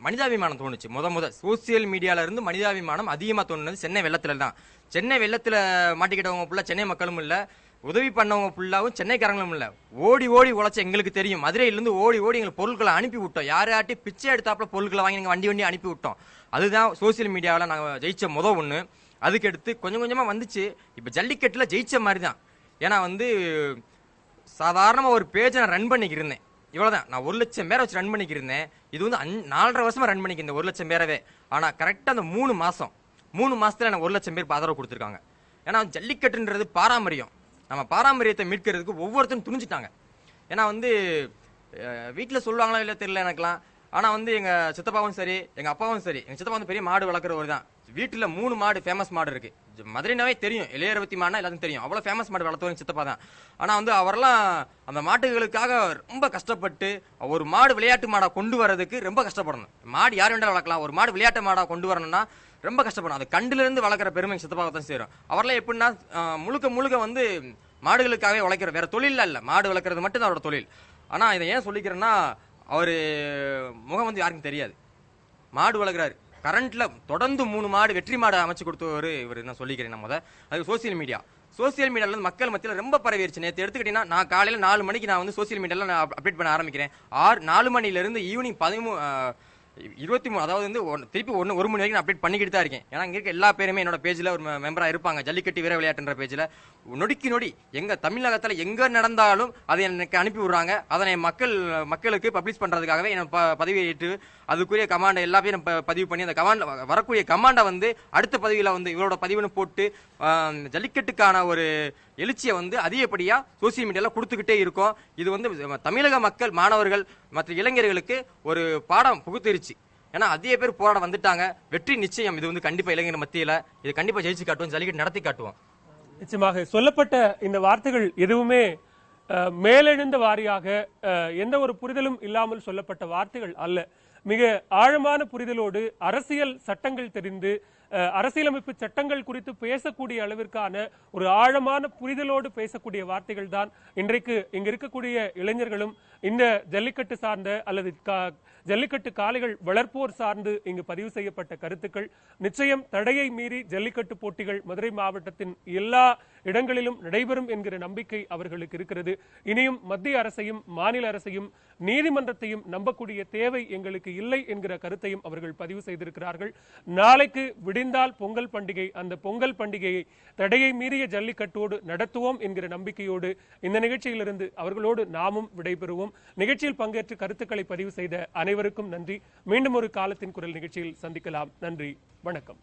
மனிதாபிமானம் தோணுச்சு. முத சோசியல் மீடியாவிலேருந்து மனிதாபிமானம் அதிகமாக தோணுனது சென்னை வெள்ளத்தில் தான். சென்னை வெள்ளத்தில் மாட்டிக்கிட்டவங்க ஃபுல்லாக சென்னை மக்களும் இல்லை, உதவி பண்ணவங்க ஃபுல்லாகவும் சென்னைக்காரங்களும் இல்லை. ஓடி உழைச்ச எங்களுக்கு தெரியும். மதுரையிலேருந்து ஓடி எங்களுக்கு பொருட்களை அனுப்பி விட்டோம். யார்யாட்டி பிச்சை எடுத்தாப்புல பொருட்களை வாங்கி நீங்கள் வண்டி அனுப்பி விட்டோம். அதுதான் சோசியல் மீடியாவில் நாங்கள் ஜெயிச்ச ஒன்று. அதுக்கடுத்து கொஞ்சம் கொஞ்சமாக வந்துச்சு. இப்போ ஜல்லிக்கட்டில் ஜெயிச்ச மாதிரி தான். ஏன்னா சாதாரணமாக ஒரு பேஜை நான் ரன் பண்ணிக்கிருந்தேன். இவ்வளோதான். நான் 1 லட்சம் பேரை வச்சு ரன் பண்ணிக்கிருந்தேன். இது 4.5 வருஷமாக ரன் பண்ணிக்கிறேன் 1 லட்சம் பேரவே. ஆனால் கரெக்டாக அந்த 3 மாதத்தில் எனக்கு 1 லட்சம் பேருக்கு ஆதரவு கொடுத்துருக்காங்க. ஏன்னா ஜல்லிக்கட்டுன்றது பாரம்பரியம். நம்ம பாரம்பரியத்தை மீட்கிறதுக்கு ஒவ்வொருத்தரும் துணிஞ்சிட்டாங்க. ஏன்னா வீட்டில் சொல்லுவாங்களா இல்லை தெரியல எனக்குலாம். ஆனால் எங்கள் சித்தப்பாவும் சரி எங்கள் அப்பாவும் சரி, எங்கள் சித்தப்பா பெரிய மாடு வளர்க்குறவர் தான். வீட்டில் 3 மாடு ஃபேமஸ் மாடு இருக்குது. மதுரைனாவே தெரியும், இளையரவத்தி மாடுனா எல்லாத்தையும் தெரியும். அவ்வளோ ஃபேமஸ் மாடு வளர்த்தவங்க சித்தப்பா தான். ஆனால் அவரெல்லாம் அந்த மாட்டுகளுக்காக ரொம்ப கஷ்டப்பட்டு ஒரு மாடு விளையாட்டு மாடாக கொண்டு வரதுக்கு ரொம்ப கஷ்டப்படணும். மாடு யார் வேண்டாலும் வளர்க்கலாம், ஒரு மாடு விளையாட்டு மாடாக கொண்டு வரணும்னா ரொம்ப கஷ்டப்படும். அது கண்டிலிருந்து வளர்க்குற பெருமை சித்தப்பாவை தான் சேரும். அவரெல்லாம் எப்படின்னா முழுக்க மாடுகளுக்காகவே உழைக்கிற, வேற தொழில் இல்லை, மாடு வளர்க்குறது மட்டும் தான் அவரோட தொழில். ஆனால் இதை ஏன் சொல்லிக்கிறேன்னா அவர் முகம் யாருக்கும் தெரியாது. மாடு வளர்க்குறாரு. கரண்ட்ல தொடர்ந்து 3 மாடு வெற்றி மாடு அமைச்சு கொடுத்தவர் இவர். நான் சொல்லிக்கிறேன். அது சோசியல் மீடியா சோசியல் மீடியாவில் மக்கள் மத்தியில் ரொம்ப பரவிடுச்சு. நேற்று எடுத்துக்கிட்டீங்கன்னா நான் காலையில் 4 மணிக்கு நான் வந்து சோசியல் மீடியாவில் நான் அப்டேட் பண்ண ஆரம்பிக்கிறேன். 4 மணிலேருந்து ஈவினிங் 23 அதாவது வந்து திருப்பி 1 மணி வரைக்கும் நான் அப்டேட் பண்ணிக்கிட்டு தான் இருக்கேன். ஏன்னா இங்கே இருக்க எல்லா பேருமே என்னோட பேஜில் ஒரு மெம்பராக இருப்பாங்க. ஜல்லிக்கட்டு வீர விளையாட்டுன்ற பேஜில் நொடிக்கு நொடி எங்கள் தமிழகத்தில் எங்கே நடந்தாலும் அதை எனக்கு அனுப்பி விடுறாங்க. அதனை மக்களுக்கு பப்ளிஷ் பண்ணுறதுக்காகவே என்னை பதிவேற்று அதுக்குரிய கமாண்டை எல்லாத்தையும் பதிவு பண்ணி அந்த கமாண்ட் வரக்கூடிய கமாண்டை வந்து அடுத்த பதிவில் வந்து இவரோட பதிவுன்னு போட்டு ஜல்லிக்கட்டுக்கான ஒரு எழுச்சியை வந்து அதிகப்படியாக சோசியல் மீடியாவில் கொடுத்துக்கிட்டே இருக்கோம். இது வந்து தமிழக மக்கள், மாணவர்கள், மற்ற இளைஞர்களுக்கு ஒரு பாடம் புகுத்திருச்சு. ஏன்னா அதிக பேர் போராட வந்துட்டாங்க. வெற்றி நிச்சயம். இது வந்து கண்டிப்பாக இளைஞர் மத்தியில் இது கண்டிப்பாக ஜெயிச்சு காட்டுவோம், ஜல்லிக்கட்டு நடத்தி காட்டுவோம். நிச்சயமாக சொல்லப்பட்ட இந்த வார்த்தைகள் எதுவுமே மேலெழுந்த வாரியாக எந்த ஒரு புரிதலும் இல்லாமல் சொல்லப்பட்ட வார்த்தைகள் அல்ல. மிக ஆழமான புரிதலோடு அரசியல் சட்டங்கள் தெரிந்து அரசியலமைப்பு சட்டங்கள் குறித்து பேசக்கூடிய அளவிற்கான ஒரு ஆழமான புரிதலோடு பேசக்கூடிய வார்த்தைகள் தான் இன்றைக்கு இங்க இருக்கக்கூடிய இளைஞர்களும் இந்த ஜல்லிக்கட்டு சார்ந்த அல்லது ஜல்லிக்கட்டு காளைகள் வளர்ப்போர் சார்ந்து இங்கு பதிவு செய்யப்பட்ட கருத்துக்கள். நிச்சயம் தடையை மீறி ஜல்லிக்கட்டு போட்டிகள் மதுரை மாவட்டத்தின் எல்லா இடங்களிலும் நடைபெறும் என்கிற நம்பிக்கை அவர்களுக்கு இருக்கிறது. இனியும் மத்திய அரசையும் மாநில அரசையும் நீதிமன்றத்தையும் நம்பக்கூடிய தேவை எங்களுக்கு இல்லை என்கிற கருத்தையும் அவர்கள் பதிவு செய்திருக்கிறார்கள். நாளைக்கு விடிந்தால் பொங்கல் பண்டிகை. அந்த பொங்கல் பண்டிகையை தடையை மீறிய ஜல்லிக்கட்டோடு நடத்துவோம் என்கிற நம்பிக்கையோடு இந்த நிகழ்ச்சியிலிருந்து அவர்களோடு நாமும் விடைபெறுவோம். நிகழ்ச்சியில் பங்கேற்று கருத்துக்களை பதிவு செய்த அனைவருக்கும் நன்றி. மீண்டும் ஒரு காலத்தின் குரல் நிகழ்ச்சியில் சந்திக்கலாம். நன்றி, வணக்கம்.